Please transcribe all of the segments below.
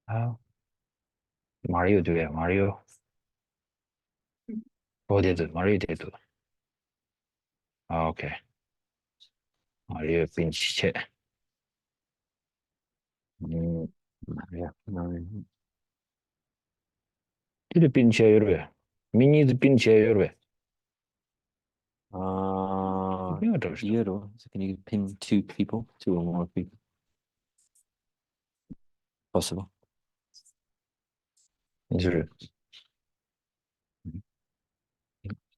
아, 마리오对 마리오. 어디든 마리오데도. 아, 오케이. 마리오 빈치체. 마리오. 이리 빈치에 요르베. 미니즈 빈치에 요르베. Euro. So can you pin two people, two or more people? Possible. 이제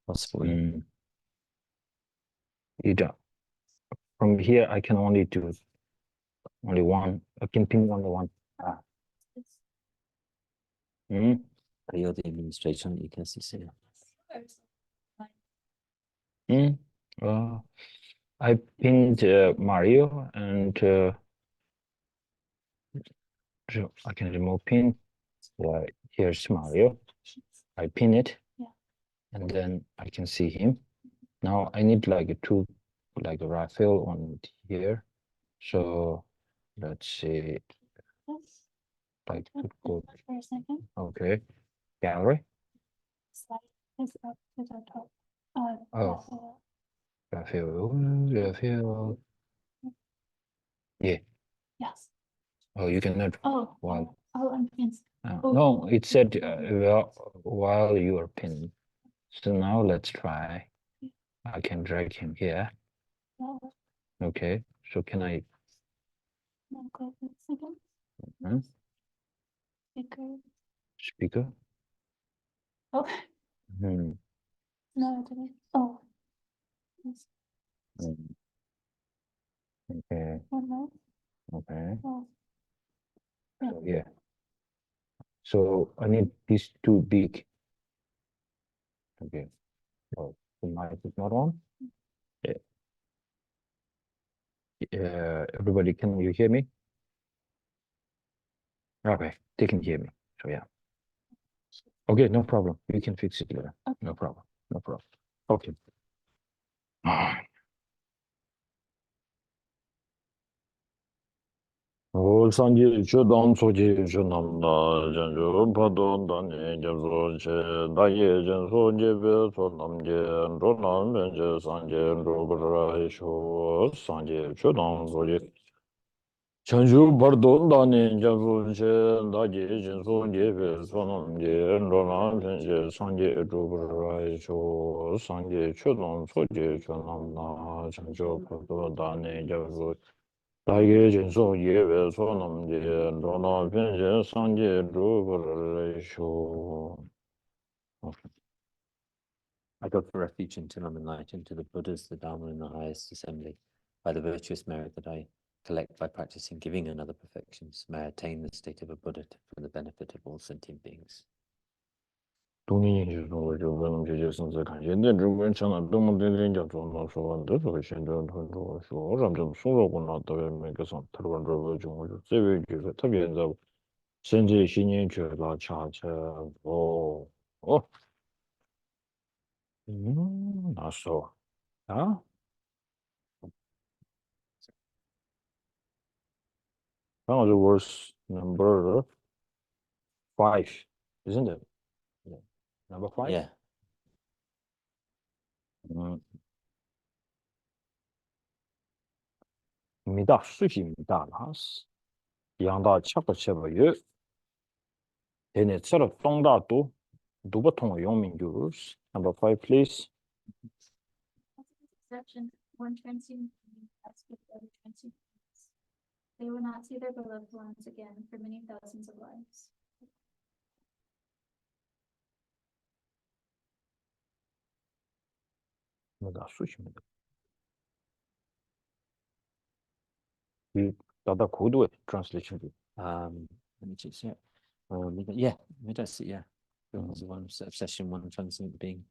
Possible. Yeah. 이제 from here I can only do only one. I can pin only one. Ah. You're the administrator, you can see. I pinned Mario and so I can remove pin. Here's Mario. I pin it, and then I can see him. Now I need like two, like a Raphael on here. So let's see. Like go. For a second. Okay, gallery. Slide this up to the top. Oh, Raphael. Yeah. Yes. Oh, you cannot. Oh, While. Oh, I'm pinned. No, it said while you are pinned. So now let's try. I can drag him here. Okay, so can I? Go for a second. Speaker. Speaker? Oh. No, I didn't. Oh. Yes. Okay. One more. Okay. Oh. So yeah. So I need these two big. Okay. Oh, the mic is not on. Yeah. Everybody, can you hear me? Okay, they can hear me. So yeah. Okay, no problem. You can fix it later. Okay. No problem. No problem. Okay. 산지 주동 소지 주남나 전주 파도 단에 접소체 나예 전소 제베 소남제 로남 면제 산제 로그라이쇼 산제 주동 소지 전주 버도 단에 접소체 나예 전소 제베 소남제 로남 면제 산제 로그라이쇼 산제 주동 소지 주남나 전주 파도 단에 접소 다이게 진소 예외 소놈제 로나 변제 상제 루브르쇼. I go for refuge until I'm enlightened to the Buddhas, the Dharma, and the highest assembly. By the virtuous merit that I collect by practicing giving and other perfections, may I attain the state of a Buddha for the benefit of all sentient beings. 동인이 주소 저번 제제 선서 간신데 중간 전화 너무 된denja 존나 소원도 그 신전 돈도 쇼 점점 소로고 나도 메가선 터번 저거 중고 제외 주서 특별히 현재 신년 주라 차차 나서 아 That was the worst number 5, isn't it? Yeah. Number 5? Yeah. 미다 수시입니다. 양다 차버쳐봐요. 얘네 처럼 똥다도 누버통 용민주. Number 5, please. Exception. One transient being passed with other transient beings. They will not see their beloved ones again for many thousands of lives. 미다 수시입니다. 이 다다 고도의 translation. Let me just yeah. Yeah, yeah. There's one obsession, one transient being.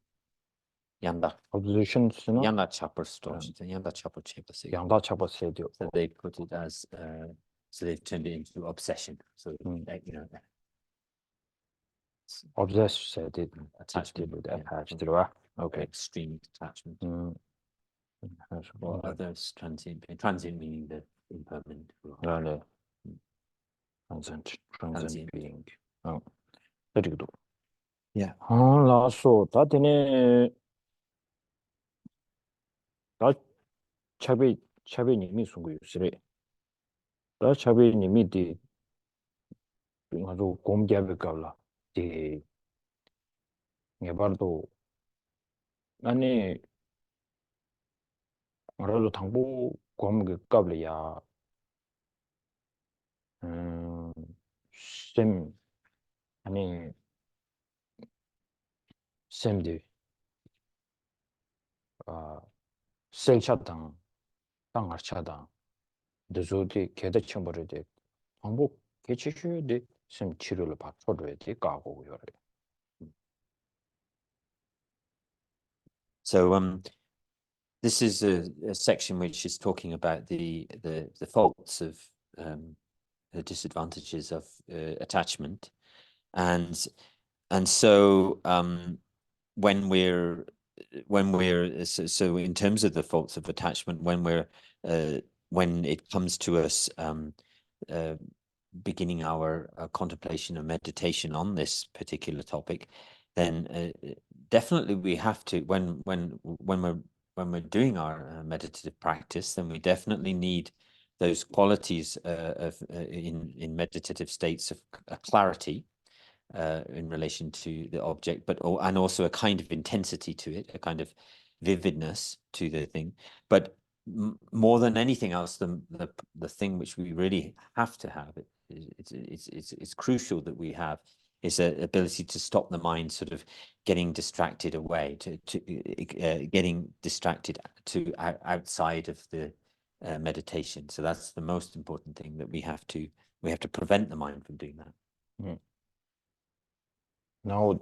Yanda. Obsessions, you know? Yanda chopper storage. Yanda chopper chipper. 양다 차버쳐요. So they put it as so they've turned it into obsession. So you know. Obsessed Attachment with yeah. attached 들어와. Okay. Extreme attachment. Or others transient meaning the impermanent. 네. Transient. transcendent Transient. being. Very good. Yeah. So that that chabe ni mi sungu yusire. That chabe ni mi di ngado gomjabe kawla di ngebardo nani ngaro 당보 gomge kawla ya 심 아니 샘디 생차당 땅아차당 드조디 게다 첨버르데 방복 개치슈데 심 치료를 받쳐줘야 돼 까고 요래. So this is a section which is talking about the faults of the disadvantages of attachment, and so when we're so in terms of the faults of attachment, when it comes to us beginning our contemplation and meditation on this particular topic, then definitely we have to, when we're doing our meditative practice, then we definitely need those qualities in meditative states of clarity in relation to the object, and also a kind of intensity to it, a kind of vividness to the thing. But more than anything else, the thing which we really have to have, it's crucial that we have, is an ability to stop the mind sort of getting distracted away, to getting distracted to outside of the meditation. So that's the most important thing, that we have to prevent the mind from doing that. Now,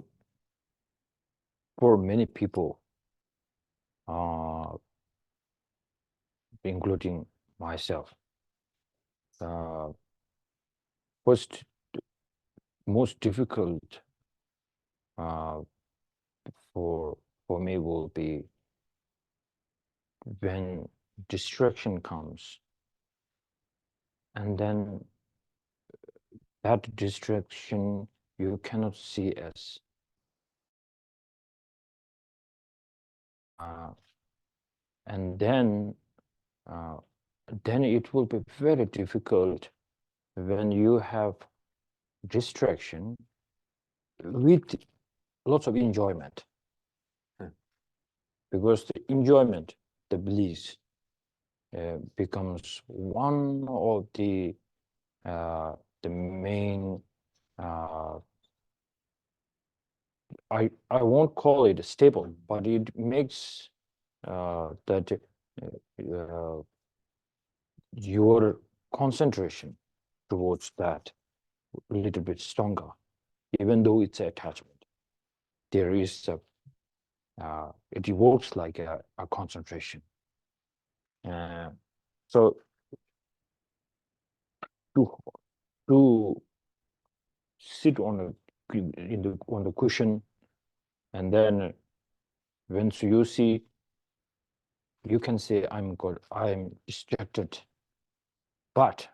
for many people, including myself, most difficult for me will be when distraction comes, and then that distraction you cannot see as and then it will be very difficult when you have distraction with lots of enjoyment, because the enjoyment, the bliss, becomes one of the main, I won't call it stable, but it makes that your concentration towards that a little bit stronger, even though it's attachment. There is it works like a concentration. So to sit on the cushion, and then once you see, you can say, I'm good, I'm distracted, but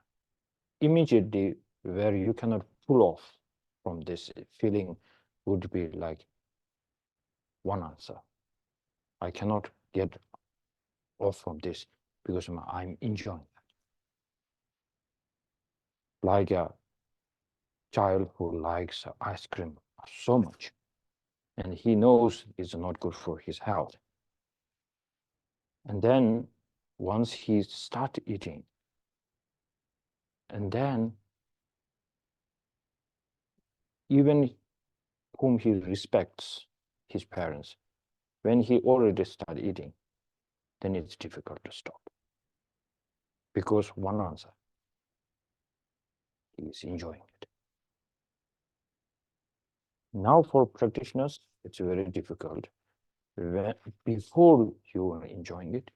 immediately where you cannot pull off from this feeling would be like one answer. I cannot get off from this because I'm enjoying that. Like a child who likes ice cream so much, and he knows it's not good for his health. And then once he starts eating, and then even whom he respects, his parents, when he already started eating, then it's difficult to stop. Because one answer, he is enjoying it. Now for practitioners, it's very difficult. Before you are enjoying it,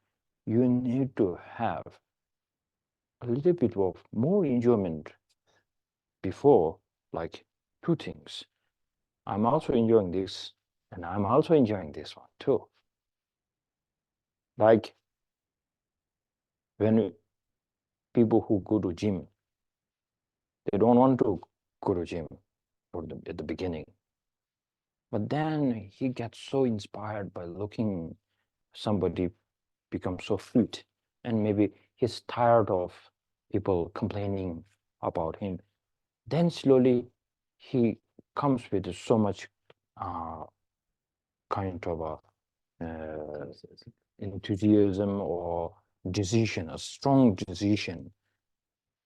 you need to have a little bit of more enjoyment before, like two things. I'm also enjoying this, and I'm also enjoying this one too. Like when people who go to gym, they don't want to Guruji at the beginning. But then he gets so inspired by looking somebody become so fit, and maybe he's tired of people complaining about him. Then slowly he comes with so much kind of a enthusiasm or decision, a strong decision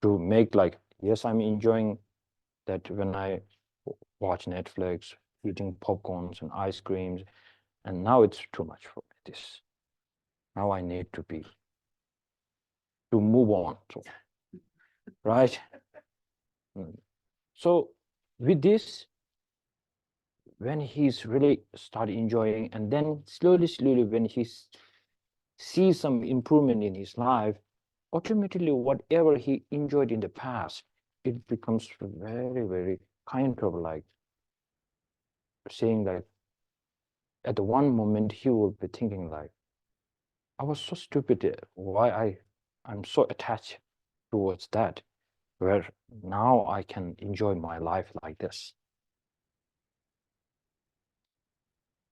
to make like, yes, I'm enjoying that when I watch Netflix, eating popcorns and ice creams, and now it's too much for this. Now I need to move on, right? So with this, when he's really started enjoying, and then slowly, when he sees some improvement in his life, automatically whatever he enjoyed in the past, it becomes very kind of like saying like, at the one moment he will be thinking like, I was so stupid, why I'm so attached towards that, where now I can enjoy my life like this.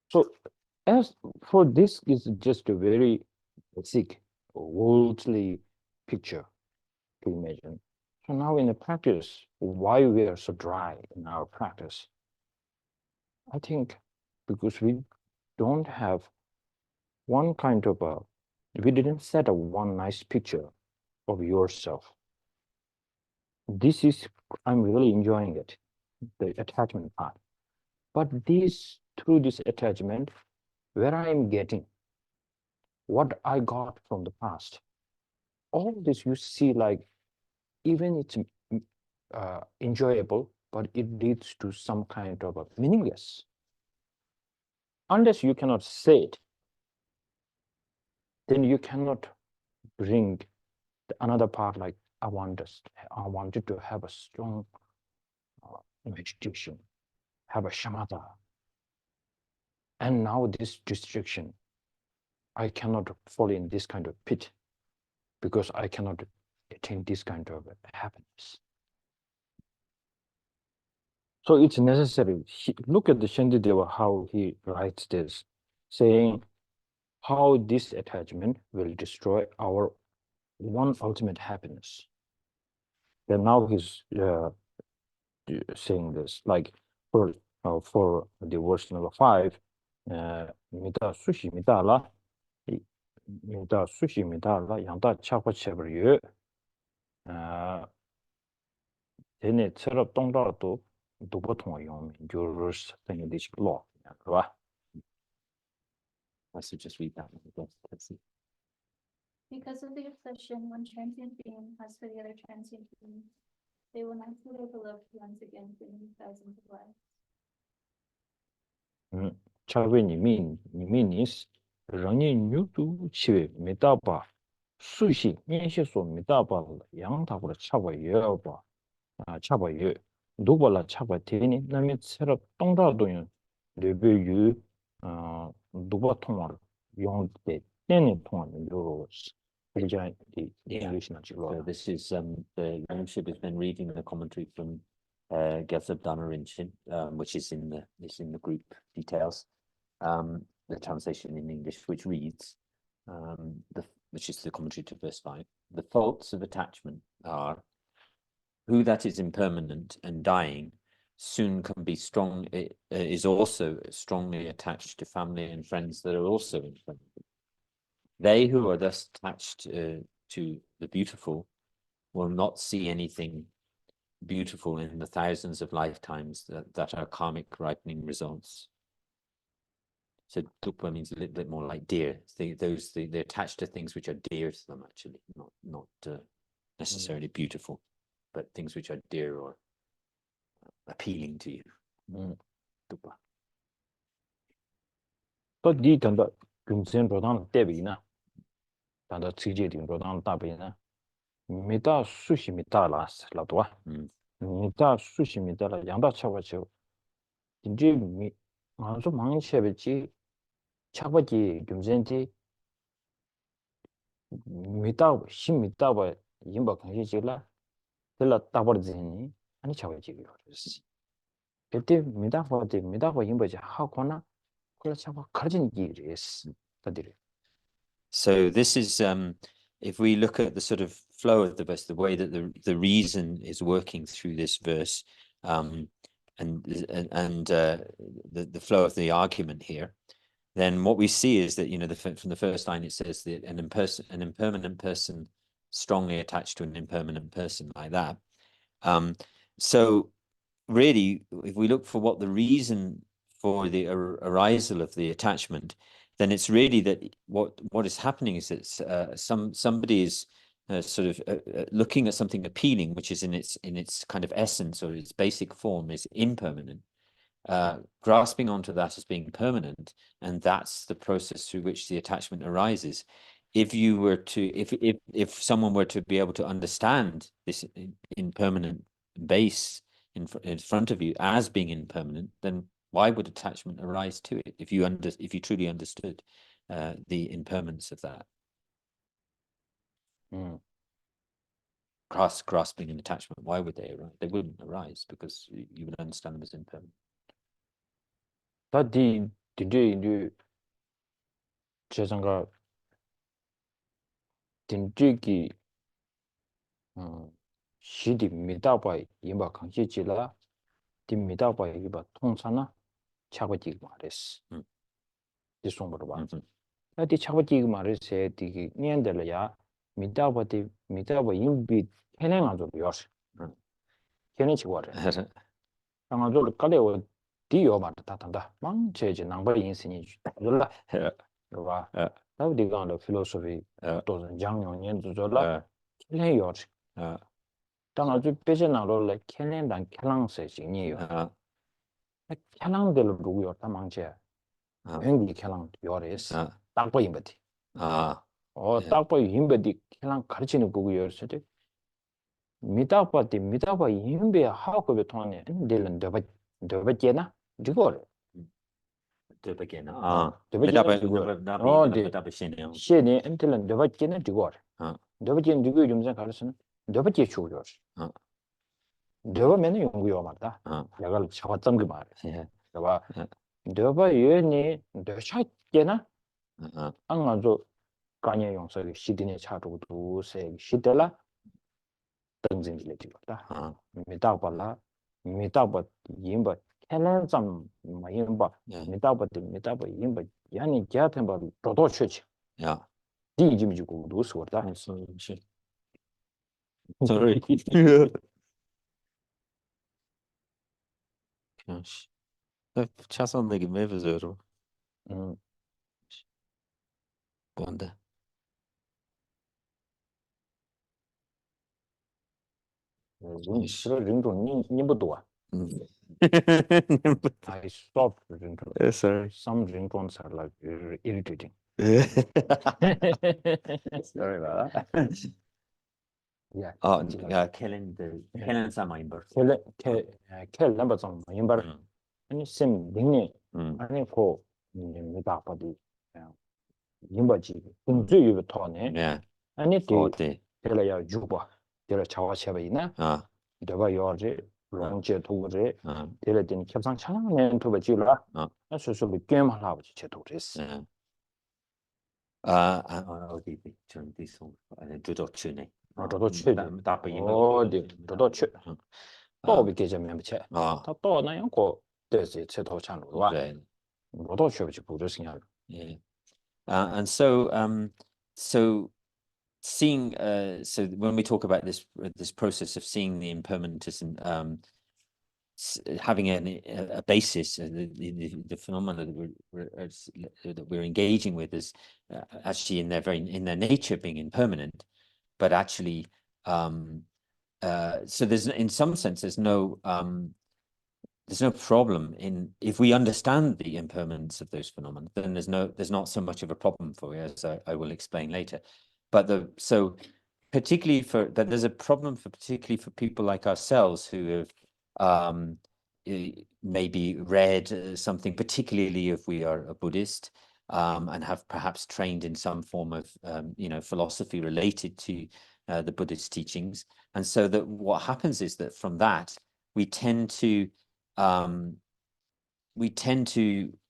So as for this is just a very basic worldly picture to imagine. So now in the practice, why we are so dry in our practice? I think because we don't have one kind of we didn't set a one nice picture of yourself. This is, I'm really enjoying it, the attachment part. But through this attachment, where I am getting, what I got from the past, all this you see like, even it's enjoyable, but it leads to some kind of a meaningless. Unless you cannot say it, then you cannot bring another part like, I wanted to have a strong meditation, have a shamatha. And now this distraction, I cannot fall in this kind of pit because I cannot attain this kind of happiness. So it's necessary. Look at the Shantideva, how he writes this, saying how this attachment will destroy our one ultimate happiness. And now he's saying this, like for the verse number 5, mita sushi mita la, yangda chakwa chebar yu, tene tserab tongda to dupa tonga yong min gyurus tenge dishik lo, right? I should just read that one again. Let's see. Because of the affliction, one transient being has for the other transient being, they will not see their beloved ones again for many thousands of lives. Chagwe nimis rangi nyutu chiwe mitaba sushi nyeshe so mitaba yang tabura chaba yoba chaba yo duba la chaba teni nami tserab tongda doyon lebe yu duba tongar yong de teni tongar yoro the English na So this is the membership has been reading the commentary from Gyaltsab Dharma Rinpoche, which is in the group details. The translation in English, which reads, which is the commentary to verse 5. The faults of attachment are, who that is impermanent and dying soon can be strong, is also strongly attached to family and friends that are also impermanent. They who are thus attached to the beautiful will not see anything beautiful in the thousands of lifetimes that are karmic ripening results. So dupa means a little bit more like dear. They're attached to things which are dear to them, actually, not necessarily beautiful, but things which are dear or appealing to you. Dupa. But di tanda gyumsen rodan tebi na, tanda tsije di rodan tabi na, mita sushi mita la dwa, mita sushi mita la yangda chaba chew, dinji manzo mangi chebe chi, chaba ji gyumsen ji, mita, shim mita ba yinba kanshi chi la, tila tabar zini, 아니 차고지기 요레스 그때 미다고 임버지 하거나 그걸 차고 가진 기레스 다들. So this is if we look at the sort of flow of the verse, the way that the reason is working through this verse, and the flow of the argument here, then what we see is that, you know, from the first line it says that an impermanent person strongly attached to an impermanent person, like that. So really, if we look for what the reason for the arisal of the attachment, then it's really that what is happening is that somebody is sort of looking at something appealing, which is in its kind of essence or its basic form is impermanent, grasping onto that as being permanent, and that's the process through which the attachment arises. If you were to, if someone were to be able to understand this impermanent base in front of you as being impermanent, then why would attachment arise to it if you truly understood the impermanence of that? Grasping an attachment, why would they arise? They wouldn't arise because you would understand them as impermanent. But did you 제가 딘지기 시디 미다바 임바 강지지라 딘 미다바 이바 통사나 차고지 말했어. 이 송으로 봐. 디 차고지 말했어. 디 년들이야 미다바 임비 캐내가지고 요스. 캐내지 거래. 당아도 깔래오 디요 말다 다단다. 망제지 남바 인생이 줄라. 봐. 나도 가 필로소피 또 장년년 줄라. 캐내 요스. 당아주 빼져나로 캐내단 캐랑세 진이요. 캐랑들로 누구요? 다 망제. 왠지 캐랑 요레스. 딱 보임버디. 딱 보이 임버디 캐랑 가르치는 거고요. 저도 미다바 임베 하고베 통하네. 델은 더버게나 이거를. 더버게나. 미다바 시네 엔텔은 더버게나 이거를. 더버게는 이거 좀 가르치는 더버게 주고요. 더버면은 연구요 말다. 내가 잡았던 그 말. 봐. 더버 유엔이 더샤게나 안 가서 간에 용서를 시드니 차도도 세 시들라 등진을 되었다. 미다발라 미다바 임바 캘렌점 마임바 미다바 임바 야니 갸템바 도도 쳐지. 야. 디짐 주고 도스거다. Sorry. Gosh. 차선되게 매부저로. 뭔데? 싫어 링도 님부도와. I stopped ringtone. Sorry. Some ringtones are like irritating. Sorry about that. Yeah. 켈렌 사마인버. 켈 넘버 좀 임버. 아니 심 링네. 아니 고 미다 버디. 임버지. 군주유부터네. 네. 아니 네. 텔라야 주바. 텔라 차와셔베이나. 내가 요지 롱제 도그제. 텔라딘 협상 차량면 도베지라. 수수비 게임 하려고 제도레스. 어디 좀 디송. 아니 도도추네. 도도추. 도도추. 또 비게점면 비체. 또 나용고 되지 제도 창로와. 도도추지 부르시냐. Yeah. And so seeing so when we talk about this process of seeing the impermanentism, having a basis, the phenomena that we're engaging with is actually in their nature being impermanent, but actually so there's in some sense there's no problem in if we understand the impermanence of those phenomena, then there's not so much of a problem for you, as I will explain later. But there's a problem particularly for people like ourselves who have maybe read something, particularly if we are a Buddhist, and have perhaps trained in some form of philosophy related to the Buddhist teachings. And so that what happens is that from that we tend to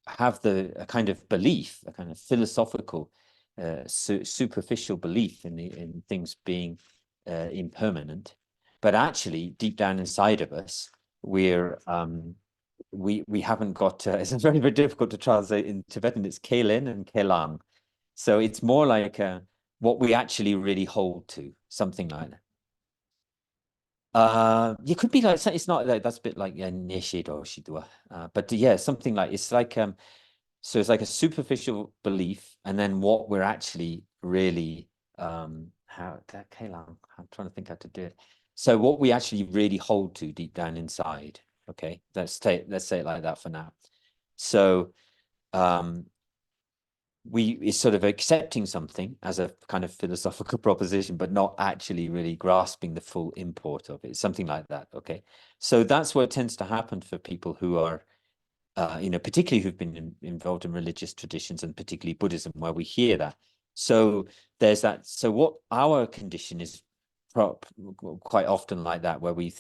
have a kind of belief, a kind of philosophical, superficial belief in things being impermanent, but actually deep down inside of us, we haven't got. It's very, very difficult to translate in Tibetan. It's Kelen and Kelang, so it's more like what we actually really hold to, something like that. You could be like, it's not like, that's a bit like Nishido or Shidua, but yeah, something like, it's like so it's like a superficial belief, and then what we're actually really I'm trying to think how to do it. So what we actually really hold to deep down inside. Okay, let's say it like that for now. So it's sort of accepting something as a kind of philosophical proposition, but not actually really grasping the full import of it. Something like that. Okay, so that's what tends to happen for people who are, particularly who've been involved in religious traditions, and particularly Buddhism, where we hear that. So there's that. So what our condition is quite often like that, where we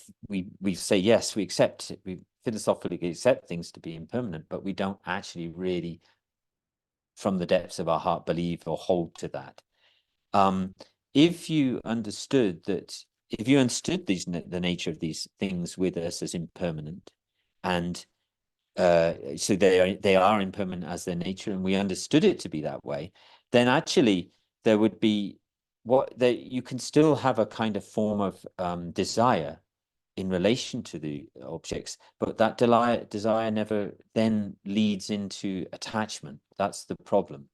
say, yes, we accept it, we philosophically accept things to be impermanent, but we don't actually really, from the depths of our heart, believe or hold to that. If you understood the nature of these things with us as impermanent, and so they are impermanent as their nature, and we understood it to be that way, then actually there would be you can still have a kind of form of desire in relation to the objects, but that desire never then leads into attachment. That's the problem.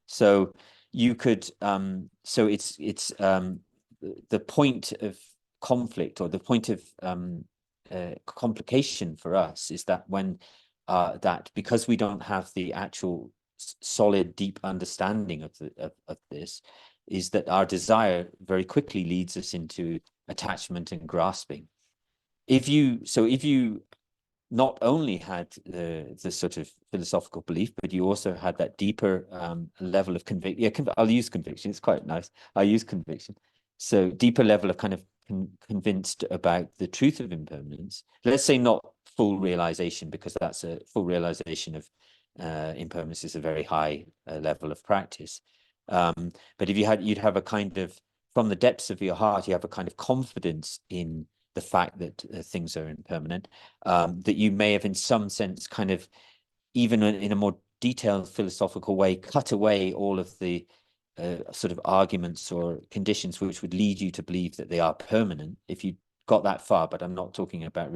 So you could so it's the point of conflict, or the point of complication for us, is that when that because we don't have the actual solid, deep understanding of this, is that our desire very quickly leads us into attachment and grasping. If you not only had the sort of philosophical belief, but you also had that deeper level of conviction. Yeah, I'll use conviction. It's quite nice. I use conviction. So deeper level of kind of convinced about the truth of impermanence. Let's say not full realization, because that's a full realization of impermanence is a very high level of practice. But if you'd have a kind of, from the depths of your heart, you have a kind of confidence in the fact that things are impermanent, that you may have in some sense kind of, even in a more detailed philosophical way, cut away all of the sort of arguments or conditions which would lead you to believe that they are permanent, if you got that far. But I'm not talking about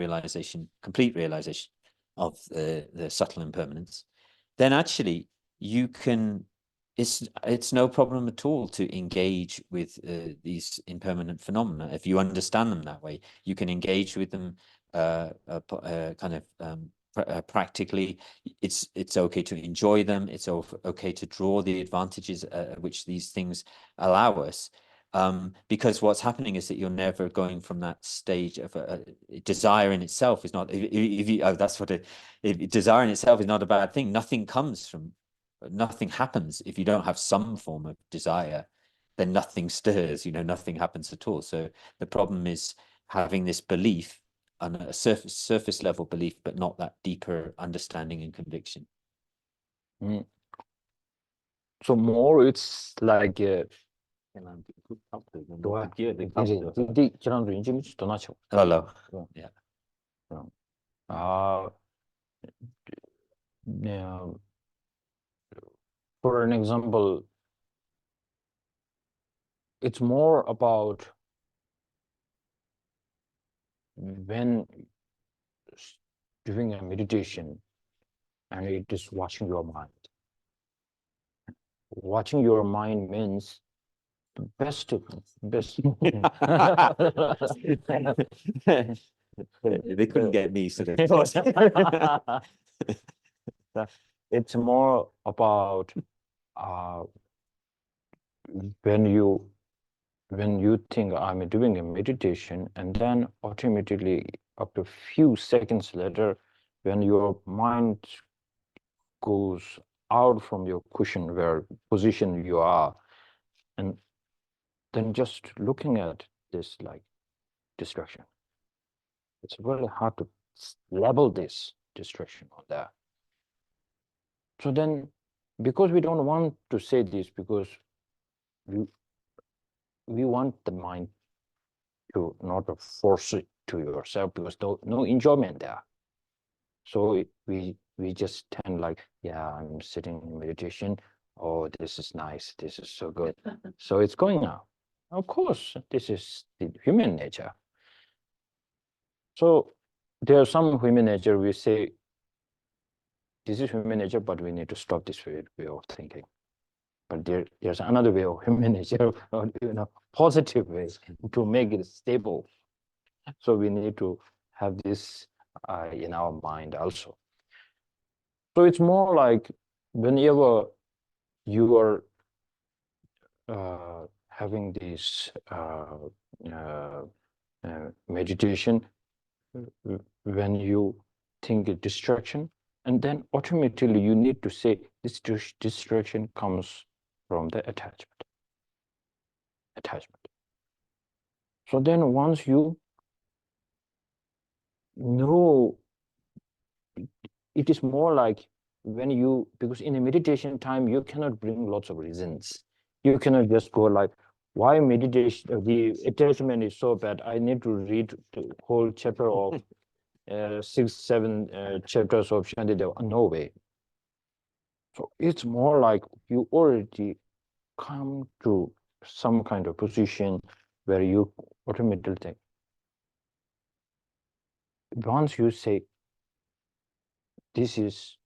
complete realization of the subtle impermanence. Then actually you can, it's no problem at all to engage with these impermanent phenomena. If you understand them that way, you can engage with them kind of practically. It's okay to enjoy them. It's okay to draw the advantages which these things allow us. Because what's happening is that you're never going from that stage of desire in itself is not, desire in itself is not a bad thing. Nothing happens if you don't have some form of desire. Then nothing stirs, nothing happens at all. So the problem is having this belief on a surface level belief, but not that deeper understanding and conviction. So more it's like Hello. Yeah. For an example, it's more about when doing a meditation, and it is watching your mind. Watching your mind means the best. They couldn't get me, so they it's more about when you think I'm doing a meditation, and then automatically after a few seconds later, when your mind goes out from your cushion where position you are, and then just looking at this like distraction, It's really hard to level this distraction on that. So then, because we don't want to say this, because we want the mind to not force it to yourself, because no enjoyment there. So we just tend like, yeah, I'm sitting in meditation. Oh, this is nice. This is so good. So it's going on. Of course, this is the human nature. So there are some human nature we say, this is human nature, but we need to stop this way of thinking. But there's another way of human nature, positive ways to make it stable. So we need to have this in our mind also. So it's more like whenever you are having this meditation, when you think a distraction, and then automatically you need to say this distraction comes from the attachment. So then once you know, it is more like when you, because in a meditation time, you cannot bring lots of reasons. You cannot just go like, why meditation, the attachment is so bad, I need to read the whole chapter of 6, 7 chapters of Shantideva. No way. So it's more like you already come to some kind of position where you automatically think. Once you say, this is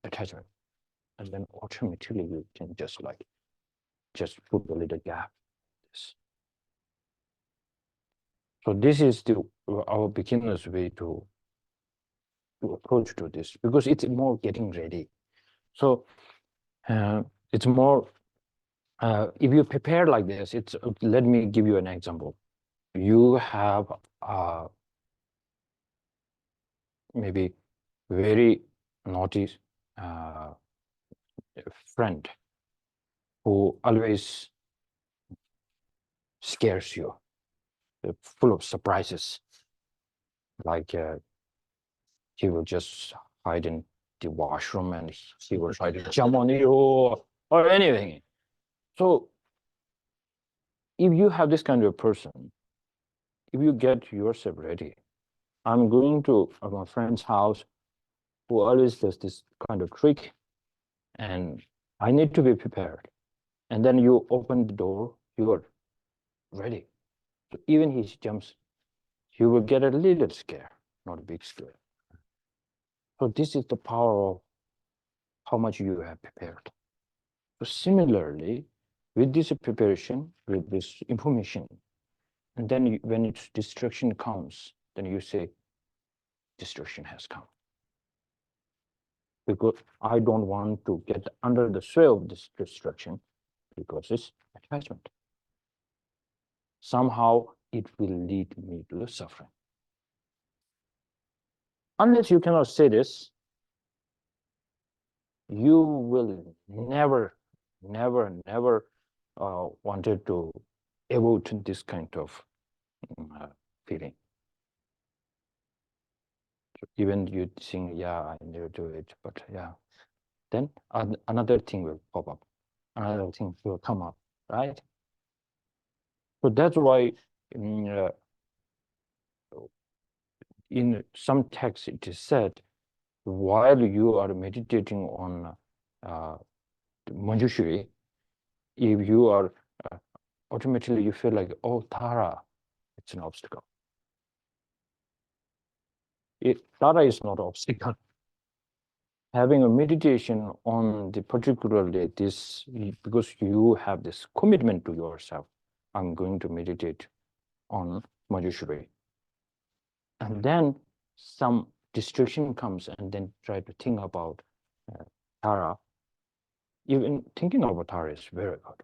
attachment, and then automatically you can just put a little gap. So this is our beginner's way to approach to this, because it's more getting ready. So it's more, if you prepare like this, let me give you an example. You have maybe very naughty friend who always scares you, full of surprises. Like he will just hide in the washroom and he will try to jump on you or anything. So if you have this kind of person, if you get yourself ready, I'm going to my friend's house who always does this kind of trick, and I need to be prepared. And then you open the door, you are ready. So even he jumps, you will get a little scare, not a big scare. So this is the power of how much you have prepared. So similarly, with this preparation, with this information, and then when its distraction comes, then you say, distraction has come. Because I don't want to get under the sway of this distraction, because it's attachment. Somehow it will lead me to the suffering. Unless you cannot say this, you will never wanted to evoke this kind of feeling. So even you think, yeah, I need to do it, but yeah, then another thing will pop up, another thing will come up, right? So that's why in some texts it is said, while you are meditating on Manjushri, if you are automatically you feel like, oh, Tara, it's an obstacle. Tara is not an obstacle. Having a meditation on the particularly this, because you have this commitment to yourself, I'm going to meditate on Manjushri. And then some distraction comes, and then try to think about Tara. Even thinking about Tara is very good.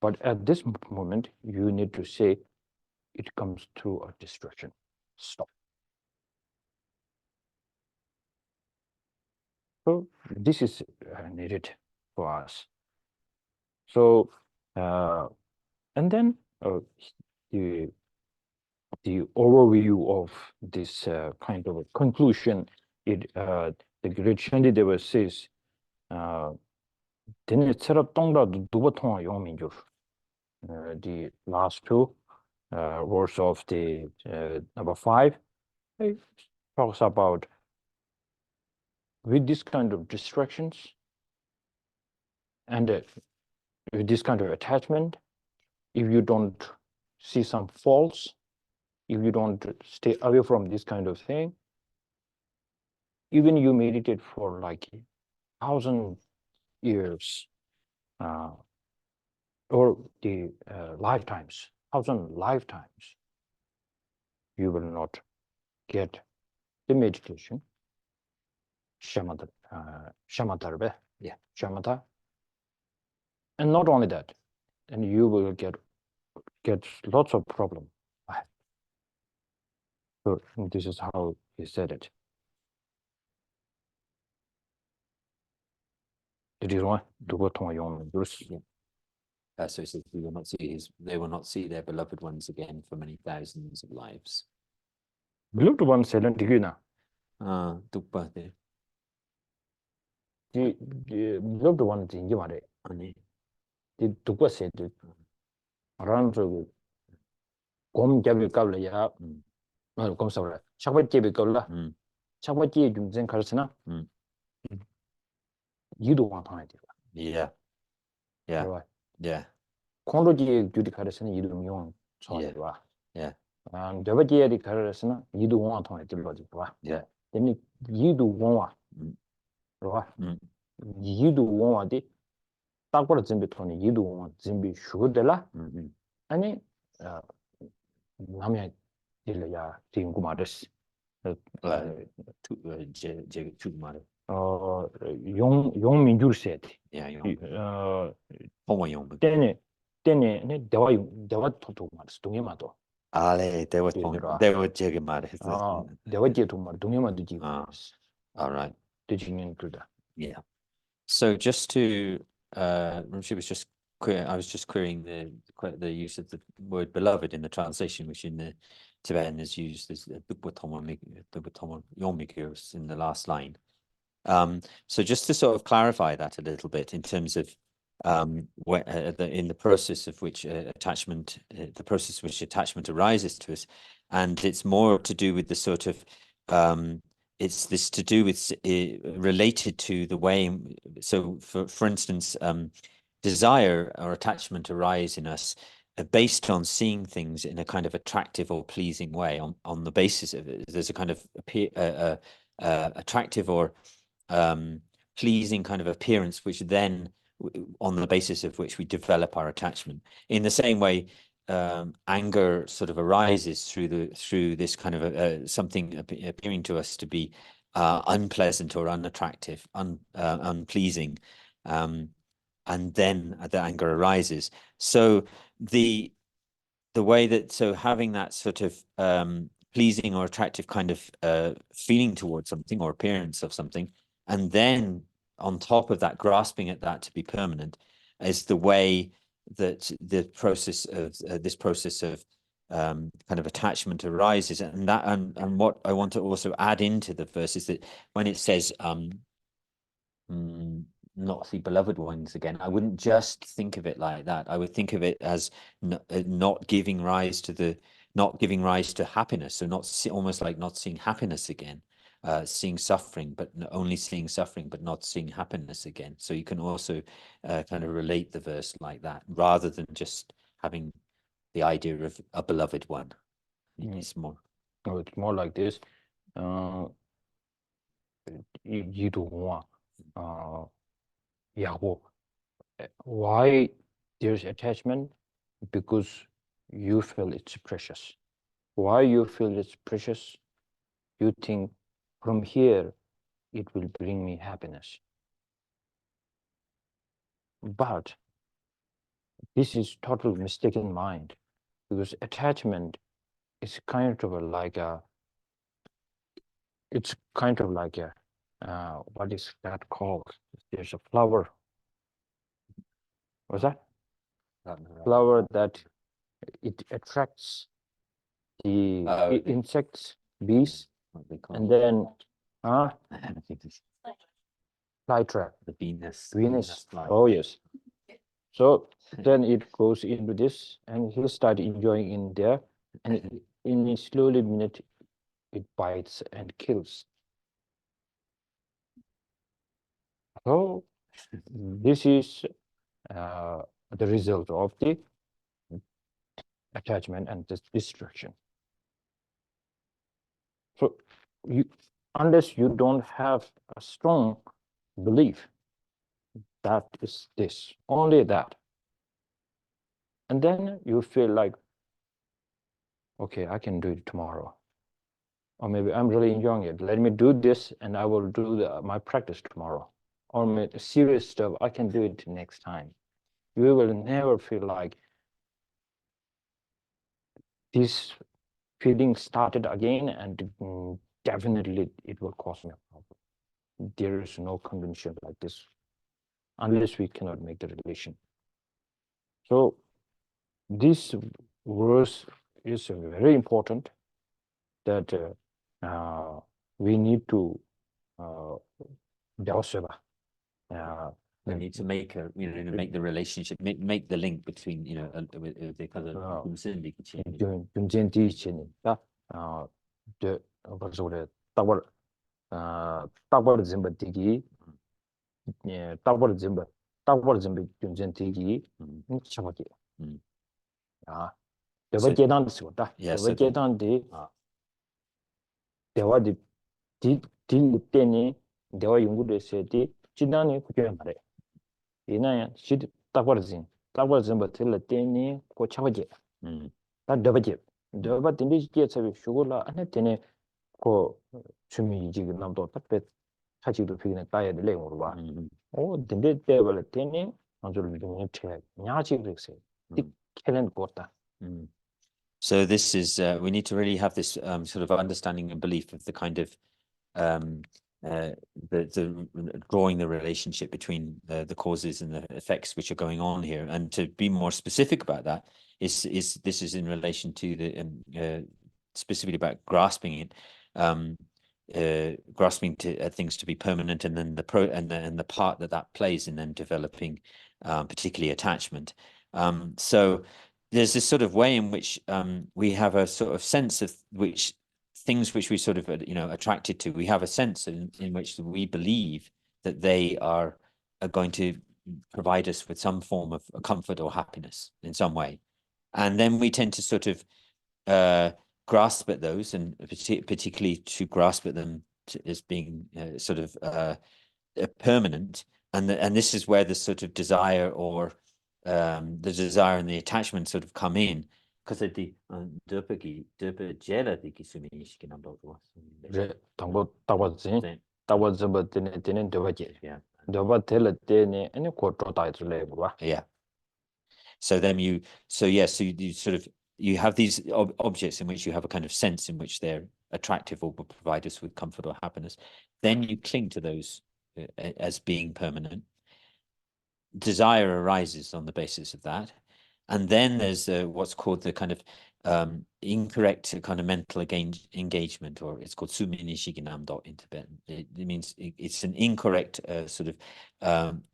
But at this moment, you need to say, it comes through a distraction. Stop. So this is needed for us. So, and then the overview of this kind of a conclusion, the great Shantideva says, the last two words of the number 5, it talks about with this kind of distractions and with this kind of attachment, if you don't see some faults, if you don't stay away from this kind of thing, even you meditate for like 1,000 years or the lifetimes, 1,000 lifetimes, you will not get the meditation, shamatha, shamatha, and not only that, and you will get lots of problems. So this is how he said it. Did you want to go to my So it says they will not see their beloved ones again for many thousands of lives. beloved one said Diguna. The beloved one in Yamare. The Tukwa said around Gom Jabi Kavla, no, come sorry, Chakwaji Bikola, Chakwaji Jumzen Karsana. You don't want to. Yeah. Right. Yeah. Kondoji Judicaration, you don't want to. Yeah. And Javaji Carasana, you don't want to. Yeah. Then you do one. Right. You do one day. Takwa Zimbi Tony, you do want Zimbi Shudela. Any Namia Dilaya Tingumaris. Young Minjur said. Yeah. Then Deva Totumas, Dungemato. Ale, they were Jigimar. Deva Jetumar, Dungema. All right. Did you include that? Yeah. So just to she was just I was just querying the use of the word beloved in the translation, which in the Tibetan is used as Yomigurs in the last line. So just to sort of clarify that a little bit in terms of in the process of which attachment arises to us, and it's more to do with the sort of it's this to do with related to the way. So for instance, desire or attachment arise in us based on seeing things in a kind of attractive or pleasing way on the basis of it. There's a kind of attractive or pleasing kind of appearance, which then on the basis of which we develop our attachment. In the same way, anger sort of arises through this kind of something appearing to us to be unpleasant or unattractive, unpleasing, and then the anger arises. So the way that having that sort of pleasing or attractive kind of feeling towards something or appearance of something, and then on top of that, grasping at that to be permanent, is the way that the process of this process of kind of attachment arises. And that and what I want to also add into the verse is that when it says not see beloved ones again, I wouldn't just think of it like that. I would think of it as not giving rise to happiness. So almost like not seeing happiness again, seeing suffering, but only seeing suffering, but not seeing happiness again. So you can also kind of relate the verse like that, rather than just having the idea of a beloved one. It's more. Oh, it's more like this. You do want. Why there's attachment? Because you feel it's precious. Why you feel it's precious? You think from here it will bring me happiness. But this is total mistaken mind, because attachment is kind of like what is that called? There's a flower. What's that? Flower that it attracts the Oh, insects, bees, what they call and then I think it's fly trap. the Venus. Venus. fly. Oh yes. So then it goes into this, and he started enjoying in there, and in a slowly minute, it bites and kills. So this is the result of the attachment and this destruction. So unless you don't have a strong belief, that is this, only that. And then you feel like, okay, I can do it tomorrow. Or maybe I'm really enjoying it. Let me do this and I will do my practice tomorrow. Or maybe serious stuff, I can do it next time. You will never feel like this feeling started again, and definitely it will cause me a problem. There is no convention like this unless we cannot make the relation. So this verse is very important, that we need to We need to make make the relationship, make the link between with the kind of So this is we need to really have this sort of understanding and belief of the kind of the drawing the relationship between the causes and the effects which are going on here. And to be more specific about that is this is in relation to the specifically about grasping it, grasping to things to be permanent, and then the part that plays in then developing particularly attachment. So there's this sort of way in which we have a sort of sense of which things which we sort of attracted to. We have a sense in which we believe that they are going to provide us with some form of comfort or happiness in some way, and then we tend to sort of grasp at those, and particularly to grasp at them as being sort of permanent, and this is where the sort of desire or the desire and the attachment sort of come in, because the yeah. So then you sort of you have these objects in which you have a kind of sense in which they're attractive or will provide us with comfort or happiness. Then you cling to those as being permanent. Desire arises on the basis of that. And then there's what's called the kind of incorrect kind of mental engagement, or it's called suminishiginamdo in Tibetan. It means it's an incorrect sort of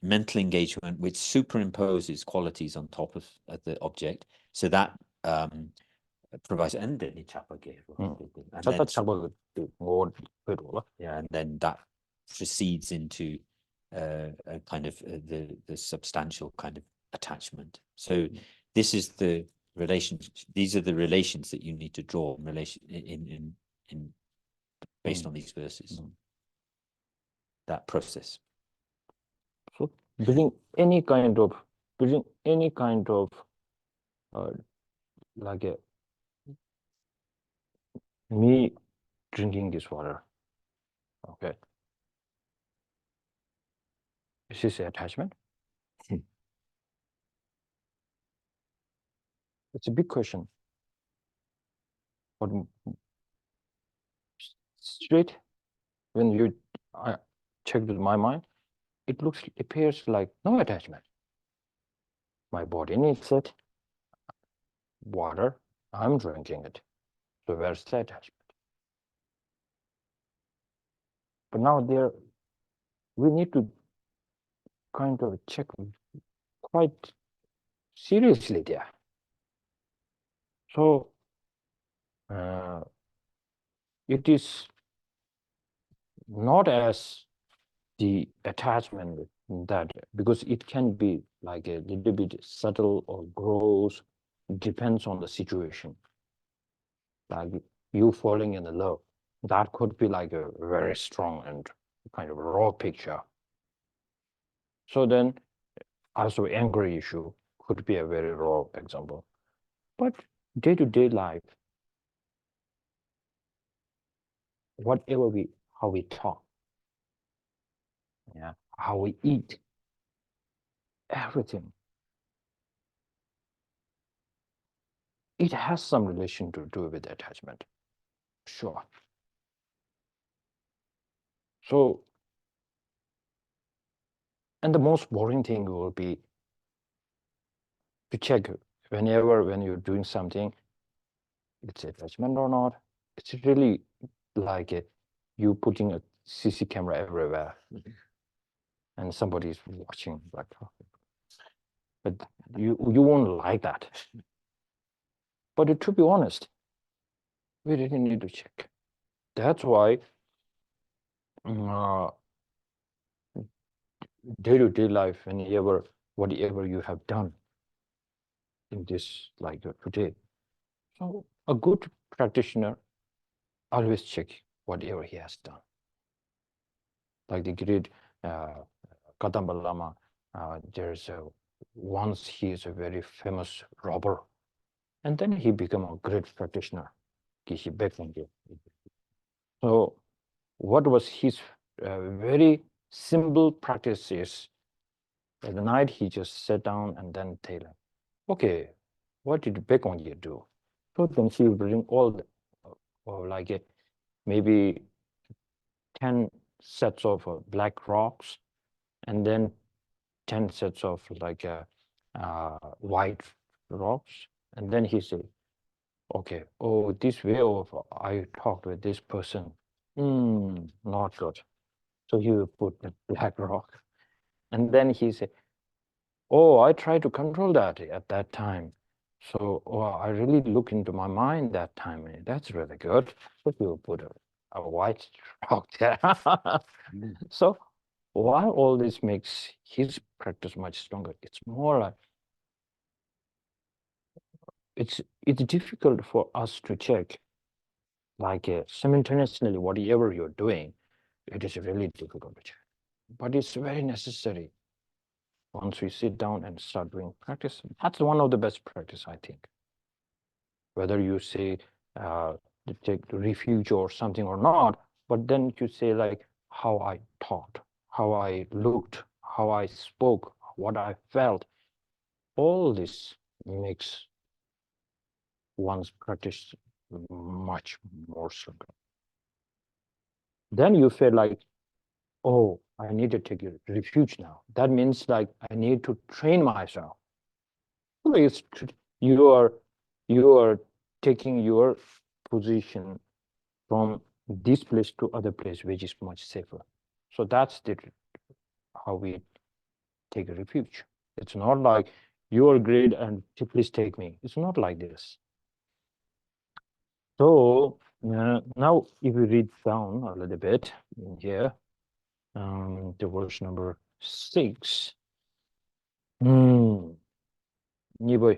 mental engagement which superimposes qualities on top of the object. So that provides and then that proceeds into a kind of the substantial kind of attachment. So this is the relation. These are the relations that you need to draw in relation in based on these verses. That process. So building any kind of like me drinking this water. Okay. Is this attachment? It's a big question. But straight when I checked with my mind, it appears like no attachment. My body needs it. Water, I'm drinking it. So where's the attachment? But now we need to kind of check quite seriously there. So it is not as the attachment that, because it can be like a little bit subtle or gross, depends on the situation. Like you falling in love, that could be like a very strong and kind of raw picture. So then also anger issue could be a very raw example. But day-to-day life, whatever how we talk, yeah, how we eat, everything, it has some relation to do with attachment, sure. So, and the most boring thing will be to check when you're doing something, it's attachment or not. It's really like you putting a CC camera everywhere, and somebody's watching, like, but you won't like that. But to be honest, we really need to check. That's why day-to-day life, whatever you have done in this, like today, so a good practitioner always check whatever he has done. Like the great Kadamba Lama, there's once he is a very famous robber, and then he became a great practitioner. So what was his very simple practice is, at the night he just sat down and then tell him, okay, what did Bekongye do? So then he would bring all the, or like maybe 10 sets of black rocks, and then 10 sets of like white rocks. And then he said, okay, oh, this way of I talked with this person, not good. So he would put the black rock. And then he said, oh, I tried to control that at that time. So I really look into my mind that time. That's really good. So he will put a white rock there. So while all this makes his practice much stronger, it's more like it's difficult for us to check, like simultaneously whatever you're doing, it is really difficult to check. But it's very necessary once we sit down and start doing practice. That's one of the best practice, I think. Whether you say to take refuge or something or not, but then you say like how I thought, how I looked, how I spoke, what I felt, all this makes one's practice much more stronger. Then you feel like, oh, I need to take a refuge now. That means like I need to train myself. It's, you are taking your position from this place to other place, which is much safer. So that's how we take a refuge. It's not like you are great and please take me. It's not like this. So now if we read down a little bit in here, the verse number 6. 이거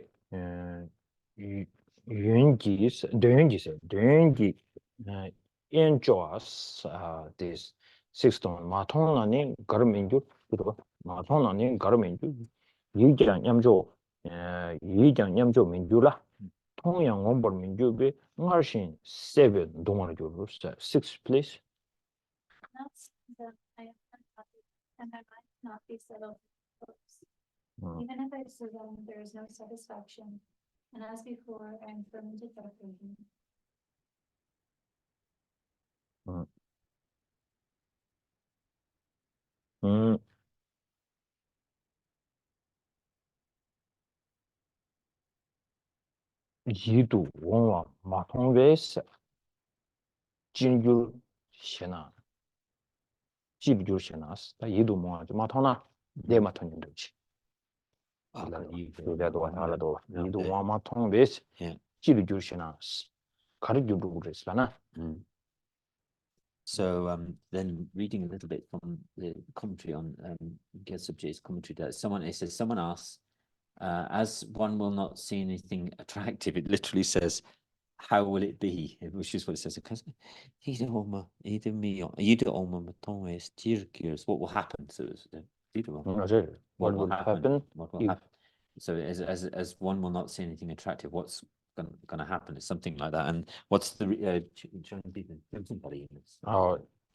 윤기 enjoys this sixth 마통나니 가르민주 그리고 마통나니 가르민주 이장 냠조 이장 냠조 민주라 통영 원벌 민주비 ngārshīn seven 동안의 조로 six please. That's the I am unhappy, and my mind cannot be settled. Even if I sit down, there is no satisfaction, and as before, I am fermented by craving. 이도 원와 마통베스 진줄 시나 집줄 시나스 다 이도 뭐 마통나 내 마통인 되지 이래도 하라도 이도 원 마통베스 집줄 시나스 가르주도 그랬잖아. So then reading a little bit from the commentary on Gyaltsabje's commentary, that it says someone asks, as one will not see anything attractive, it literally says, how will it be? Which is what it says. Because what will happen? So what will happen? What will happen? So as one will not see anything attractive, what's going to happen? It's something like that. And what's the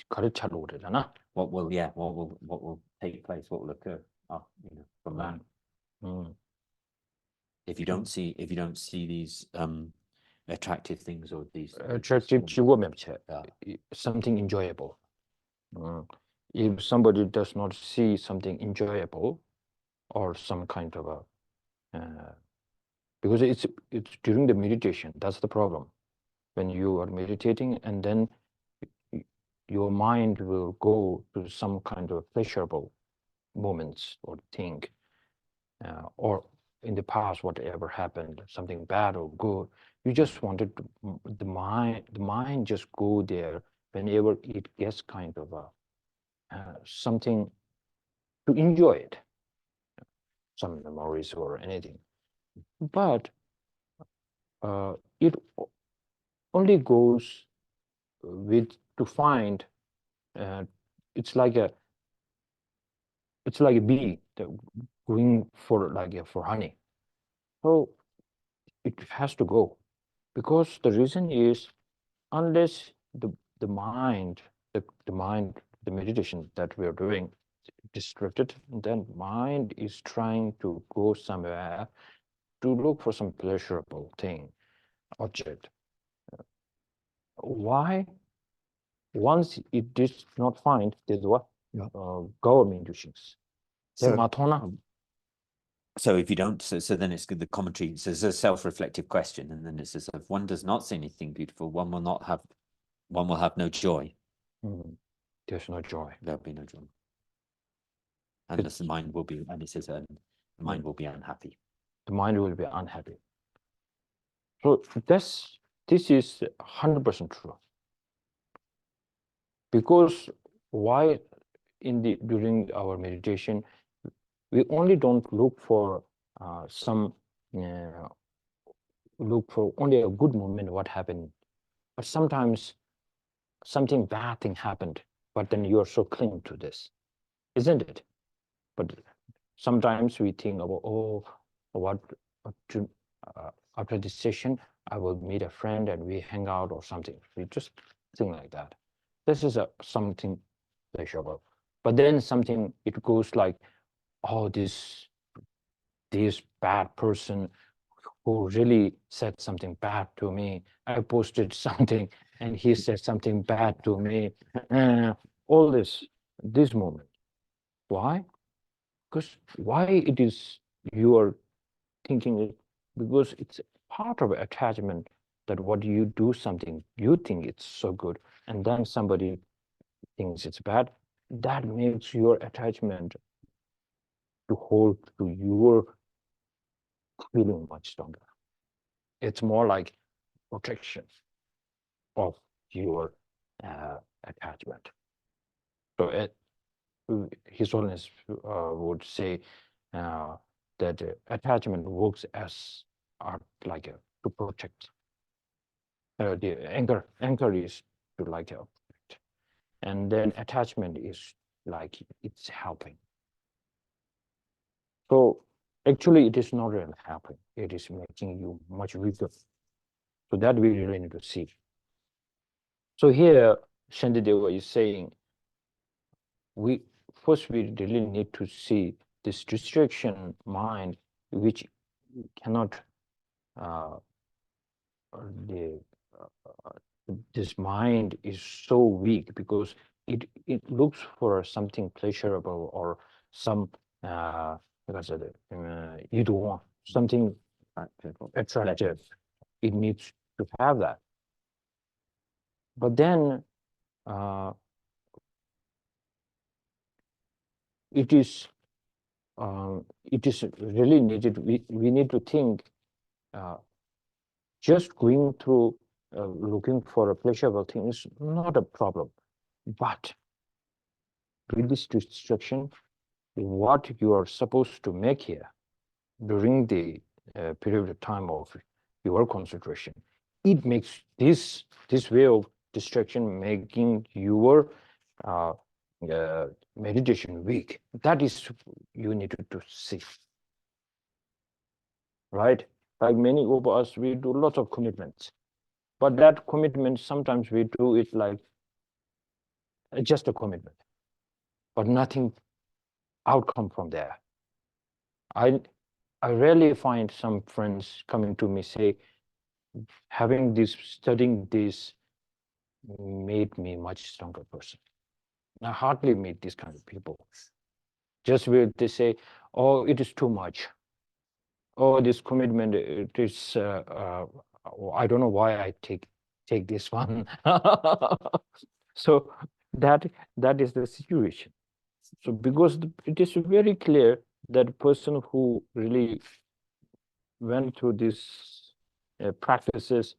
가르쳐로 그러잖아. what will take place? What will occur? From that. If you don't see these attractive things or these attractive something enjoyable. If somebody does not see something enjoyable or some kind of a because it's during the meditation, that's the problem. When you are meditating and then your mind will go to some kind of pleasurable moments or thing, or in the past whatever happened, something bad or good, you just wanted to, the mind just go there whenever it gets kind of something to enjoy it, some memories or anything. But it only goes with to find it's like a bee that going for for honey. So it has to go, because the reason is, unless the mind, the meditation that we are doing distracted, then mind is trying to go somewhere to look for some pleasurable thing, object. Why? Once it does not find, there's what? Government inductions. So if you don't, so then it's good. The commentary says a self-reflective question, and then it says, if one does not see anything beautiful, one will have no joy. There's no joy. There'll be no joy. And the mind will be, and it says, the mind will be unhappy. The mind will be unhappy. So this is 100% true. Because why during our meditation, we only don't look for look for only a good moment, what happened, but sometimes something bad thing happened, but then you're so cling to this, isn't it? But sometimes we think about, after this session, I will meet a friend and we hang out or something. We just think like that. This is something pleasurable. But then something, it goes like, oh, this bad person who really said something bad to me. I posted something and he said something bad to me. All this moment. Why? Because why it is you are thinking it? Because it's part of attachment, that what you do something, you think it's so good, and then somebody thinks it's bad. That makes your attachment to hold to your feeling much stronger. It's more like protection of your attachment. So His Holiness would say that attachment works as like to protect. The anchor is to like protect, and then attachment is like it's helping. So actually, it is not really helping. It is making you much weaker. So that we really need to see. So here, Shantideva is saying, we really need to see this distraction mind, which cannot this mind is so weak because it looks for something pleasurable or some you don't want something attractive. it needs to have that. But then it is really needed. We need to think just going through looking for a pleasurable thing is not a problem. But with this distraction, what you are supposed to make here during the period of time of your concentration, it makes this way of distraction making your meditation weak. That is you need to see, right? Like many of us, we do lots of commitments, but that commitment sometimes we do it like just a commitment, but nothing outcome from there. I rarely find some friends coming to me say, having this, studying this made me much stronger person. I hardly meet these kind of people. Just where they say, oh, it is too much. Oh, this commitment, it is, I don't know why I take this one. So that is the situation. So because it is very clear that person who really went through these practices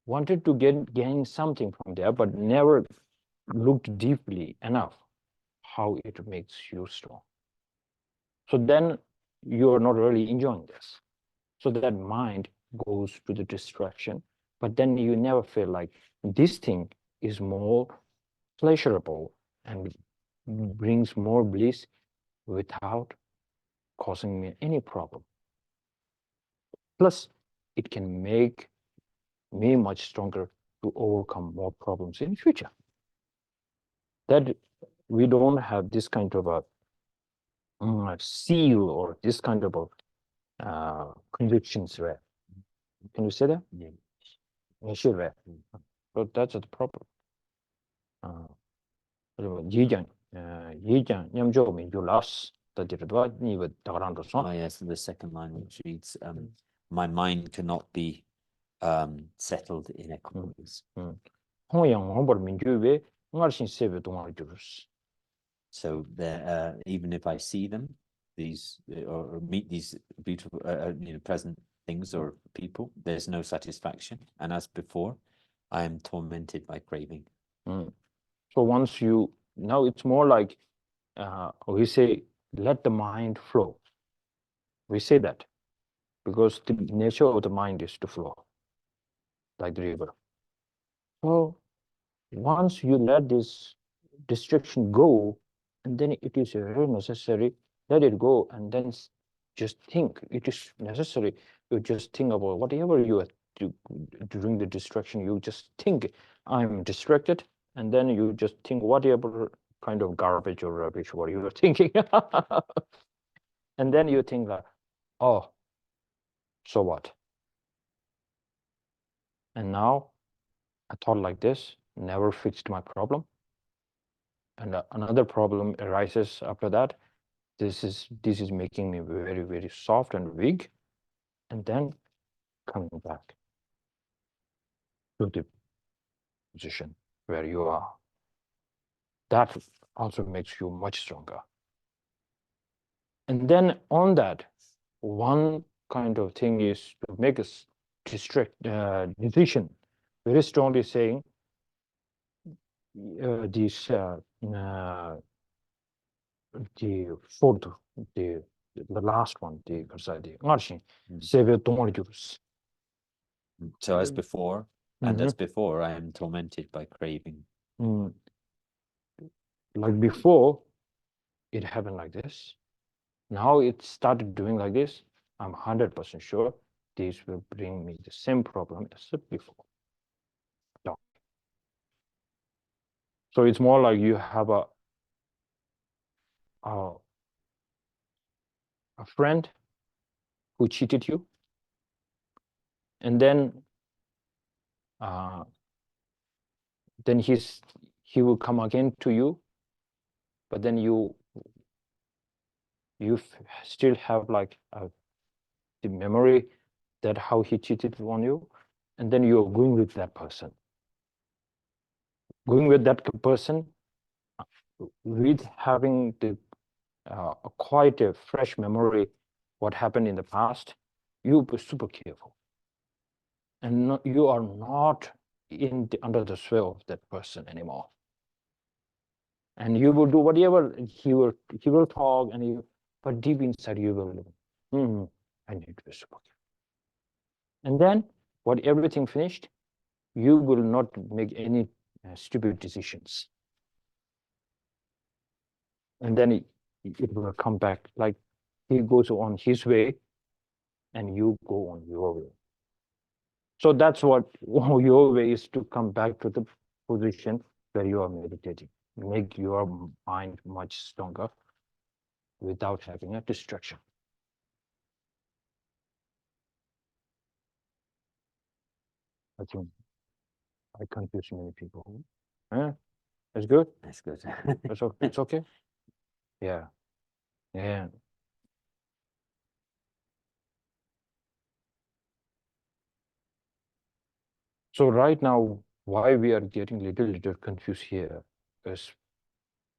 wanted to gain something from there, but never looked deeply enough how it makes you strong. So then you are not really enjoying this. So that mind goes to the distraction, but then you never feel like this thing is more pleasurable and brings more bliss without causing me any problem. Plus, it can make me much stronger to overcome more problems in future. That we don't have this kind of a seal or this kind of a convictions, right? Can you say that? Yeah. Right. But that's the problem. Yijan nyamjo min ju las the dirdwa ni with Taranto song. Oh yes, the second line which reads, my mind cannot be settled in equipoise. So there, even if I see them, these or meet these beautiful, present things or people, there's no satisfaction, and as before, I am tormented by craving. So once you, now it's more like we say, let the mind flow. We say that because the nature of the mind is to flow, like the river. So once you let this distraction go, and then it is very necessary, let it go, and then just think. It is necessary. You just think about whatever you are during the distraction. You just think, I'm distracted, and then you just think whatever kind of garbage or rubbish what you were thinking. And then you think like, oh, so what? And now I thought like this, never fixed my problem. And another problem arises after that. This is making me very, very soft and weak. And then coming back to the position where you are. That also makes you much stronger. And then on that, one kind of thing is to make a decision, very strongly saying the fourth, the last one, the ngarshin, So as before, and as before, I am tormented by craving. Like before, it happened like this. Now it started doing like this. I'm 100% sure this will bring me the same problem as before. No. So it's more like you have a friend who cheated you, and then he will come again to you, but then you still have like the memory that how he cheated on you, and then you're going with that person. Going with that person, with having the quite a fresh memory, what happened in the past, you be super careful. And you are not under the sway of that person anymore. And you will do whatever he will talk, and but deep inside you will, I need to be super careful. And then, when everything finished, you will not make any stupid decisions. And then it will come back, like he goes on his way, and you go on your way. So that's what your way is, to come back to the position where you are meditating. Make your mind much stronger without having a distraction. I think I confuse many people. It's good. That's good. It's okay. Yeah. Yeah. So right now, why we are getting little confused here is,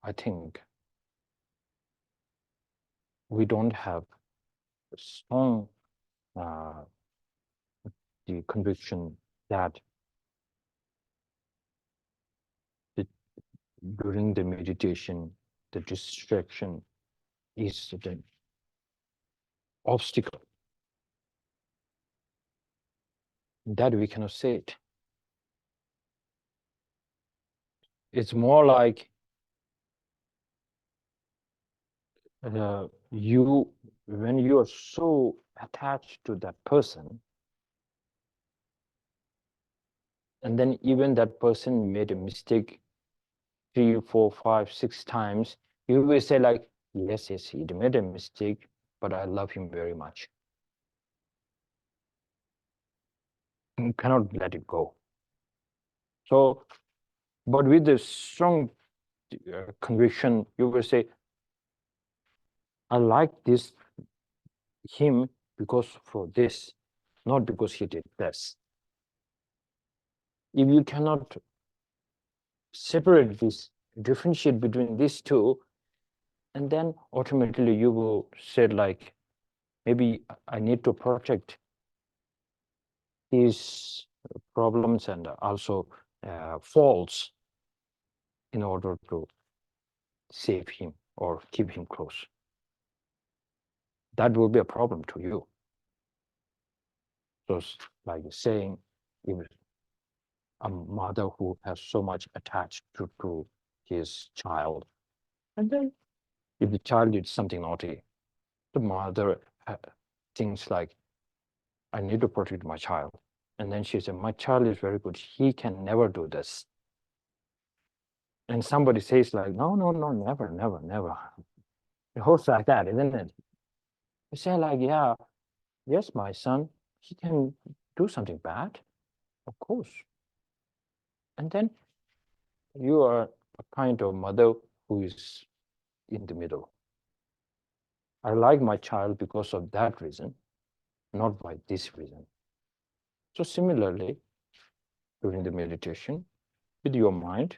I think we don't have a strong the conviction that during the meditation, the distraction is the obstacle. That we cannot say it. It's more like when you are so attached to that person, and then even that person made a mistake 3, 4, 5, 6 times, you will say like, yes, he made a mistake, but I love him very much. You cannot let it go. So, but with the strong conviction, you will say, I like him because for this, not because he did this. If you cannot separate this, differentiate between these two, and then ultimately you will say like, maybe I need to protect his problems and also faults in order to save him or keep him close. That will be a problem to you. So like saying, if a mother who has so much attached to his child, and then if the child did something naughty, the mother thinks like, I need to protect my child. And then she said, my child is very good. He can never do this. And somebody says like, no, never. It holds like that, isn't it? You say like, yeah, yes, my son, he can do something bad, of course. And then you are a kind of mother who is in the middle. I like my child because of that reason, not by this reason. So similarly, during the meditation, with your mind,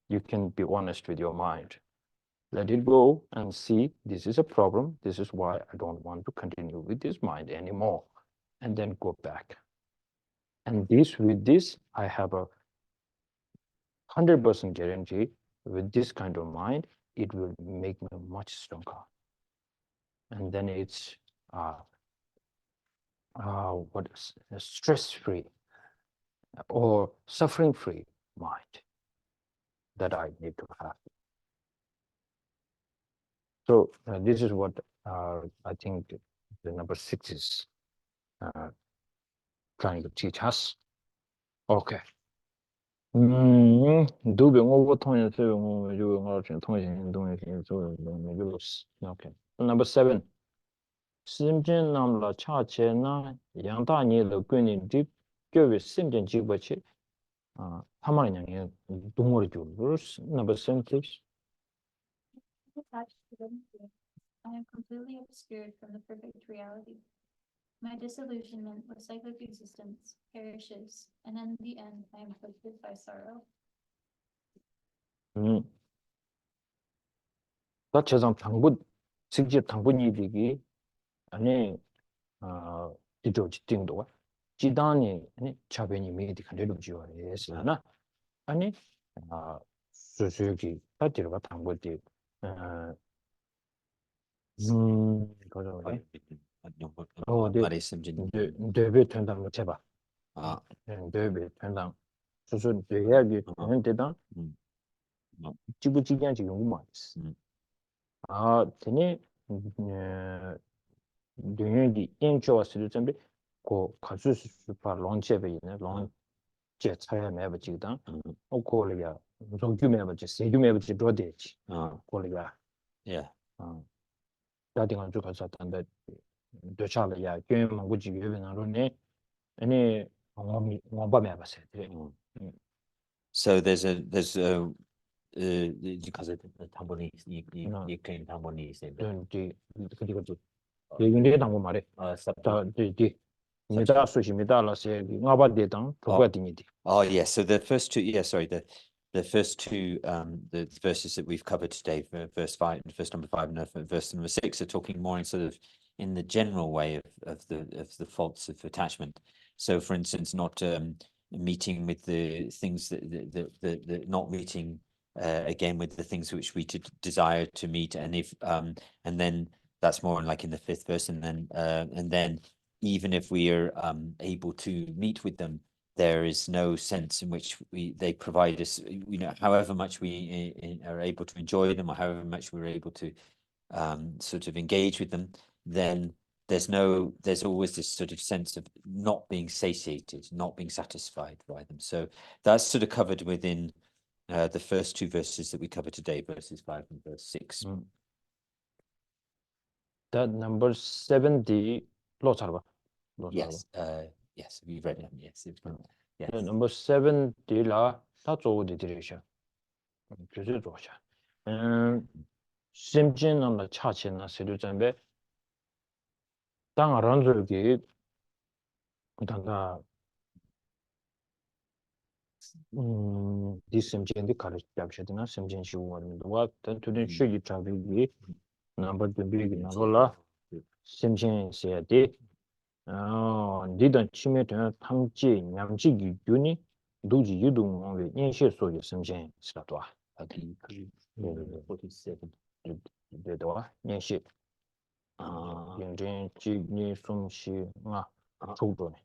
you can be honest with your mind. Let it go and see, this is a problem. This is why I don't want to continue with this mind anymore. And then go back. And with this, I have a 100% guarantee with this kind of mind, it will make me much stronger. And then it's what is a stress-free or suffering-free mind that I need to have. So this is what I think the number 6 is trying to teach us. Okay. Okay. Number 7. Simchen namla cha che na yang da ni le gwen ni di gyo we simchen ji ba che tamar nyang ye dungor ju. Number 7, please. Attached to them, I am completely obscured from the perfect reality. my disillusionment with cyclic existence perishes, and in the end I am afflicted by sorrow. 자체상 당분 직접 당분이득이 아니 디조 직딩도가 지단이 아니 자변이 미디 간대로 지어야잖아. 아니 수수기 따지로가 당분이 그거죠. 데베 된다 뭐 제발. 데베 된다. 수수 되야기 되다. 지부지기한 지금 뭐 되네 능력이 인초왔을 텐데 고 가수 수파 론체베 있네 론체 차야 매버지다 오콜이야 조규 매버지 세규 매버지 도대지 콜이야 다딩한 주 가서 단데 되차려야 게임 뭐지 유변으로네 아니 뭔가 매버세 So there's because of the Taiwanese, you claim Taiwanese. 그리고 예윤리 당고 말해 디 미다 수시미다라세 나바데당 그거디니디 yes, so the first two, the first two the verses that we've covered today, verse 5, verse number 5 and verse number 6, are talking more in sort of in the general way of the faults of attachment. So for instance, not meeting with the things that not meeting again with the things which we desire to meet, and if and then that's more like in the 5th verse, and then even if we are able to meet with them, there is no sense in which they provide us, however much we are able to enjoy them, or however much we're able to sort of engage with them, then there's always this sort of sense of not being satiated, not being satisfied by them. So that's sort of covered within the first two verses that we covered today, verses 5 and verse 6. That number 70 Yes, yes, we've read it. Yes, yes. Number 70 la ta zo de direction.就是做下。심진 남의 차치나 세류점에 땅 알아들기 단다 디심진의 가르치 잡셔드나 심진 시우원도 와 단투는 쉬기 잡기 넘버 2비 나로라 심진 세야디 니던 치매된 탐지 냠지 유니 도지 유동의 인시 소유 심진 스라도 아디 47 되도록 인시 인진 지니 숨시 초도네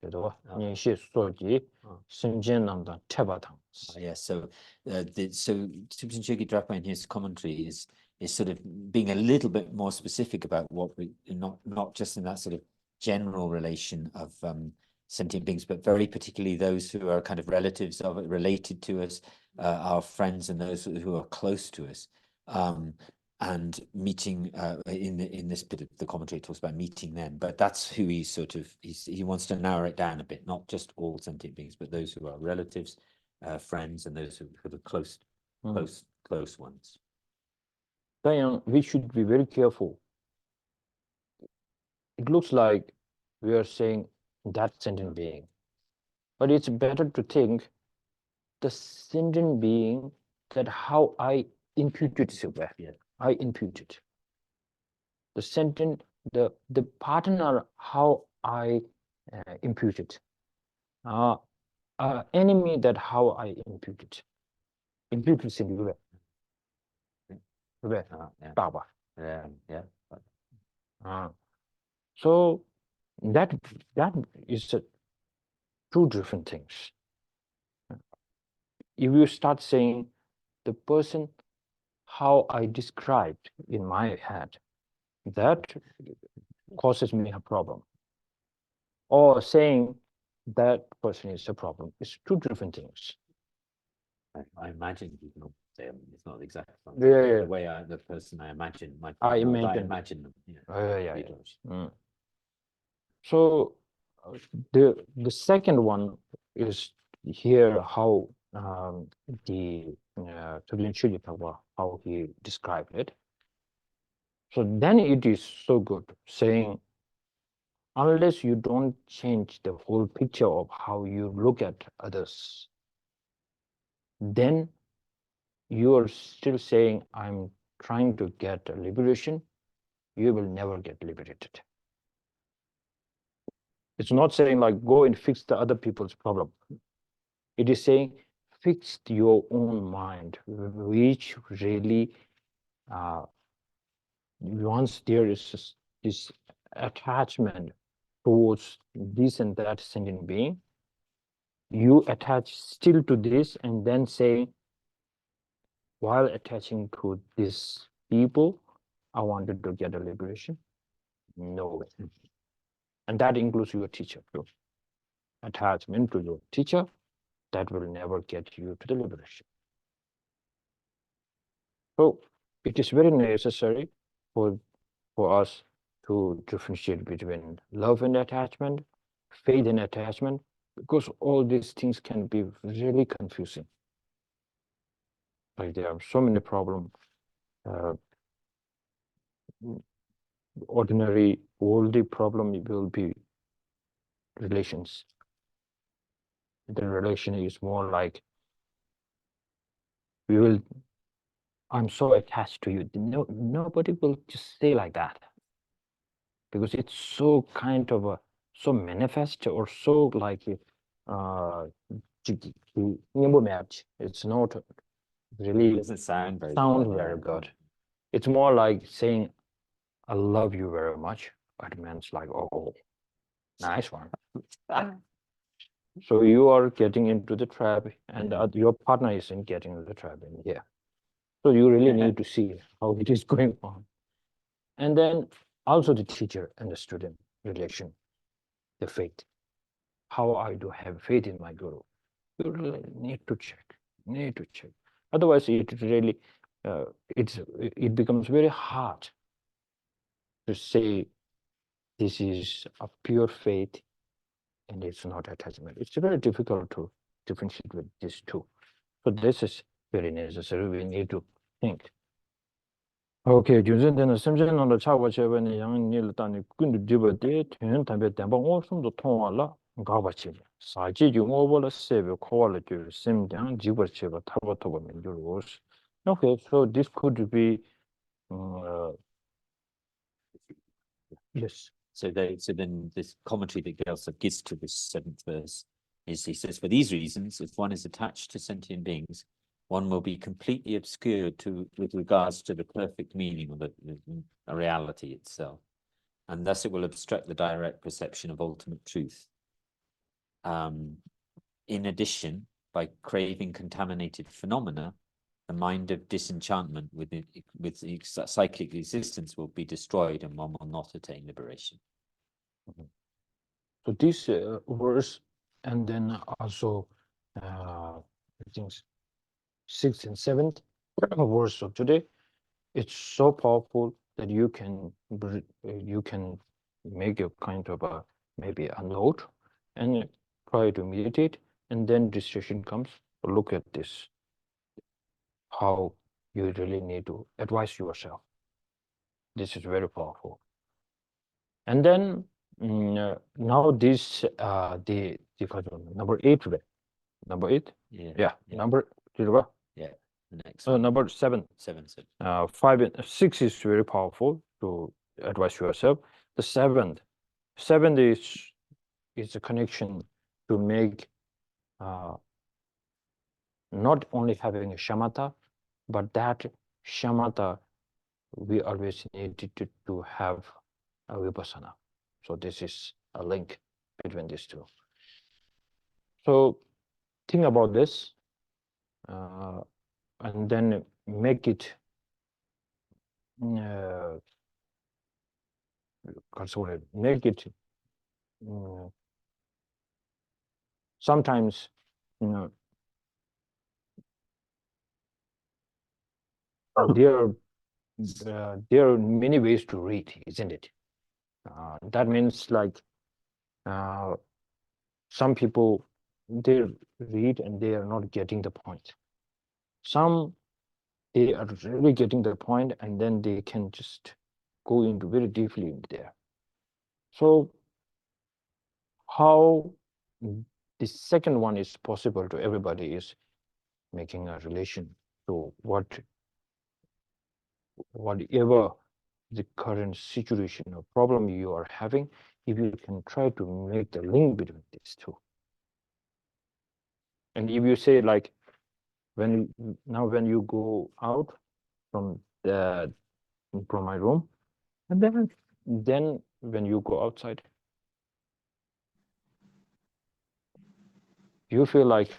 되도록 인시 소지 심진 남다 태바당. Yes, so Tibsan Chogi Drapa in his commentary is sort of being a little bit more specific about what we not just in that sort of general relation of sentient beings, but very particularly those who are kind of relatives of it, related to us, our friends, and those who are close to us, and meeting in this bit of the commentary, it talks about meeting them, but that's who he wants to narrow it down a bit, not just all sentient beings, but those who are relatives, friends, and those who are close ones. Then we should be very careful. It looks like we are saying that sentient being, but it's better to think the sentient being that how I imputed silver. Yeah. I imputed the sentient, the partner how I imputed. Enemy that how I imputed. Imputed silver. Baba. Yeah. So that is two different things. If you start saying the person how I described in my head, that causes me a problem. Or saying that person is a problem. It's two different things. I imagine you can say it's not the exact one. Yeah. The way the person I imagine might. I imagine them. Yeah. So the second one is here how the Shantideva, how he described it. So then it is so good saying unless you don't change the whole picture of how you look at others, then you are still saying, I'm trying to get liberation. You will never get liberated. It's not saying like go and fix the other people's problem. It is saying fix your own mind, which really once there is this attachment towards this and that sentient being, you attach still to this and then say, while attaching to these people, I wanted to get a liberation. No way. And that includes your teacher too. Attachment to your teacher, that will never get you to the liberation. So it is very necessary for us to differentiate between love and attachment, faith and attachment, because all these things can be really confusing. Like there are so many problems. Ordinary worldly problem will be relations. The relation is more like I'm so attached to you. No, nobody will just say like that, because it's so kind of so manifest or so like it's not really It doesn't sound very good. It's more like saying I love you very much. It means like, oh, nice one. So you are getting into the trap, and your partner isn't getting into the trap in here. So you really need to see how it is going on. And then also the teacher and the student relation, the faith. How I do have faith in my guru. You really need to check. Otherwise, it really it becomes very hard to say this is a pure faith and it's not attachment. It's very difficult to differentiate with these two. So this is very necessary. We need to think. Okay, 준선 되는 심전으로 차고 제번에 양일 단위 군도 디버데 된 담배 담방 오숨도 통화라 가바치 사지 용어벌 세베 코알레 줄 심장 지버치가 타고토고 민주로. Okay, so this could be yes. So then this commentary that Gyaltsab gives to this 7th verse is, he says, for these reasons, if one is attached to sentient beings, one will be completely obscured with regards to the perfect meaning of the reality itself. And thus it will obstruct the direct perception of ultimate truth. In addition, by craving contaminated phenomena, the mind of disenchantment with cyclic existence will be destroyed and one will not attain liberation. So this verse, and then also I think 6th and 7th verse of today, it's so powerful that you can make a kind of maybe a note and try to meditate, and then distraction comes. Look at this, how you really need to advise yourself. This is very powerful. And then now this the number 8 today. Number 8? Yeah. Number the next number 7. 5 and 6 is very powerful to advise yourself. The 7th is a connection to make not only having a shamatha, but that shamatha we always need to have a vipassana. So this is a link between these two. So think about this, and then make it sometimes, there are many ways to read, isn't it? That means like some people, they read and they are not getting the point. Some, they are really getting the point, and then they can just go into very deeply in there. So how the second one is possible to everybody is making a relation to whatever the current situation or problem you are having, if you can try to make the link between these two. And if you say like, when you go out from my room, and then when you go outside, you feel like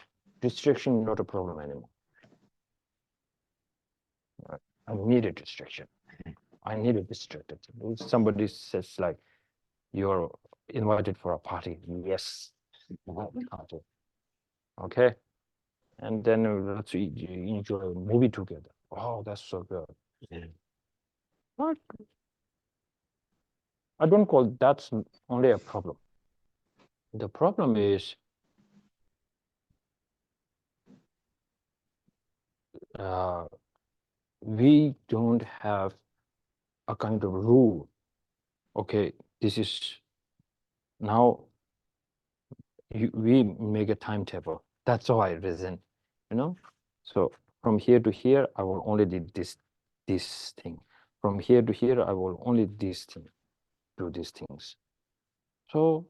distraction not a problem anymore. I need a distraction. I need a distraction. Somebody says like, you're invited for a party. Yes. Okay. And then let's enjoy a movie together. Oh, that's so good. But I don't call that's only a problem. The problem is we don't have a kind of rule. Okay, this is now we make a timetable. That's how I reason, you know. So from here to here, I will only do this thing. From here to here, I will only do these things. So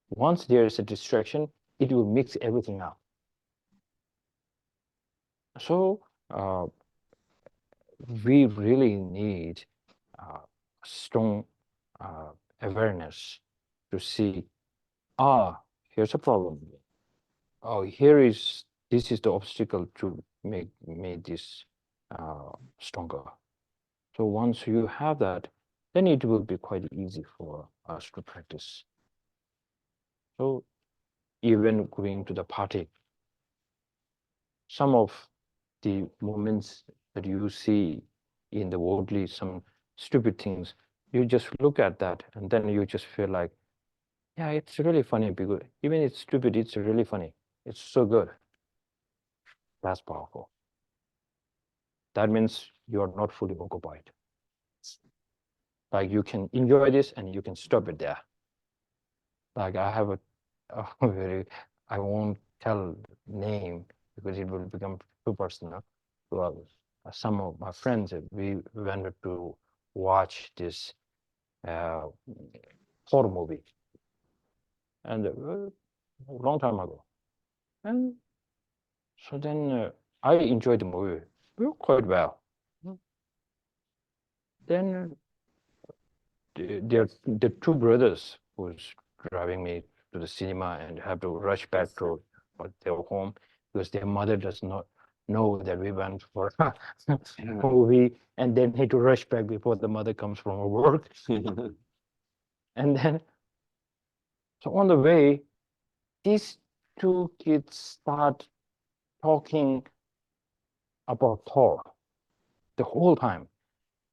once there is a distraction, it will mix everything up. So we really need strong awareness to see, here's a problem. Oh, this is the obstacle to make this stronger. So once you have that, then it will be quite easy for us to practice. So even going to the party, some of the moments that you see in the worldly, some stupid things, you just look at that and then you just feel like, yeah, it's really funny because even it's stupid, it's really funny. It's so good. That's powerful. That means you are not fully occupied. Like you can enjoy this and you can stop it there. Like I have a very, I won't tell name because it will become too personal. Well, some of my friends, we went to watch this horror movie, and a long time ago. And so then I enjoyed the movie quite well. Then the two brothers who's driving me to the cinema and have to rush back to their home because their mother does not know that we went for a movie, and then need to rush back before the mother comes from her work. And then, so on the way, these two kids start talking about Thor the whole time.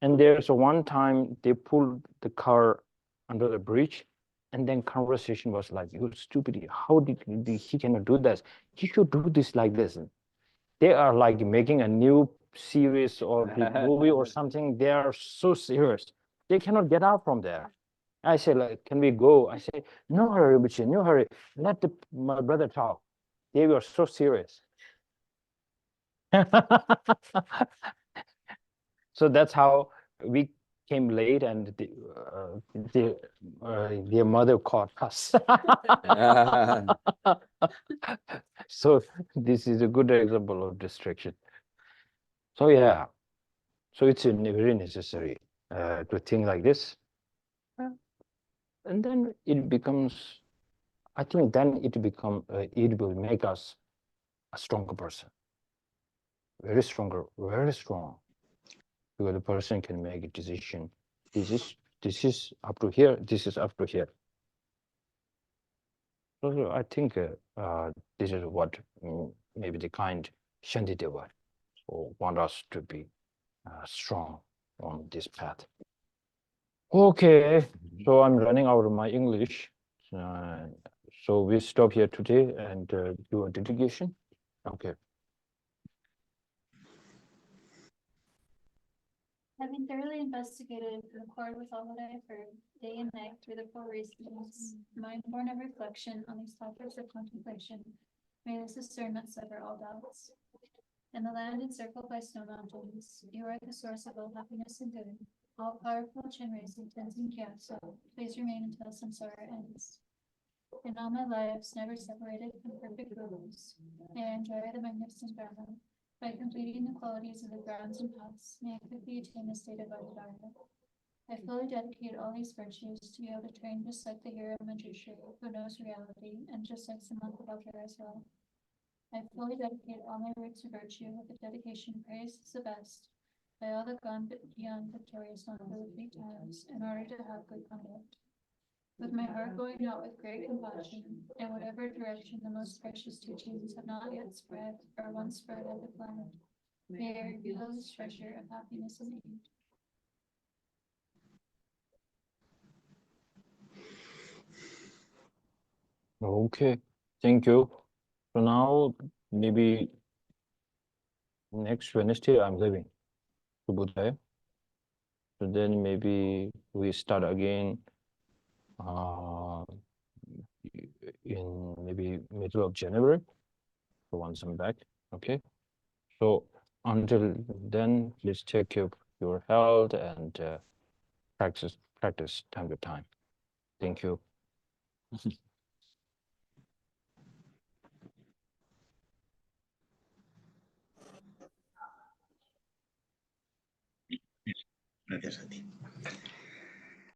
And there's one time they pulled the car under the bridge, and then conversation was like, "You stupid! How did he cannot do this? He should do this like this." They are like making a new series or movie or something. They are so serious. They cannot get out from there. I say, like, can we go? I say, no hurry, Rinpoche, no hurry. Let my brother talk. They were so serious. So that's how we came late, and their mother caught us. So this is a good example of distraction. So yeah, so it's very necessary to think like this. And then it becomes, I think then it will make us a stronger person. Very stronger, very strong. Because the person can make a decision. This is up to here, this is up to here. So I think this is what maybe the kind Shantideva want us to be strong on this path. Okay, so I'm running out of my English. So we stop here today and do a dedication. Okay. Having thoroughly investigated in accord with all that I have heard, day and night through the 4 reasons, mind born of reflection on these topics of contemplation, may this discernment sever all doubts. In the land encircled by snow mountains, you are the source of all happiness and good. All powerful chin raising Tenzin Gyatso, please remain until samsara ends. In all my lives, never separated from perfect rules, may I enjoy the magnificent Dharma. By completing the qualities of the grounds and paths, may I quickly attain the state of Bodhidharma. I fully dedicate all these virtues to be able to train just like the hero Manjushri, who knows reality, and just like the monk of Altar as well. I fully dedicate all my roots of virtue with the dedication praised as the best by all the gone beyond victorious on the 3 times in order to have good conduct. With my heart going out with great compassion, in whatever direction the most precious teachings have not yet spread or once spread at the planet, may I reveal this treasure of happiness and aid. Okay, thank you. So now maybe next Wednesday I'm leaving to Buddha. So then maybe we start again in maybe middle of January. So once I'm back, okay. So until then, please take care of your health and practice time to time. Thank you. Gracias a ti.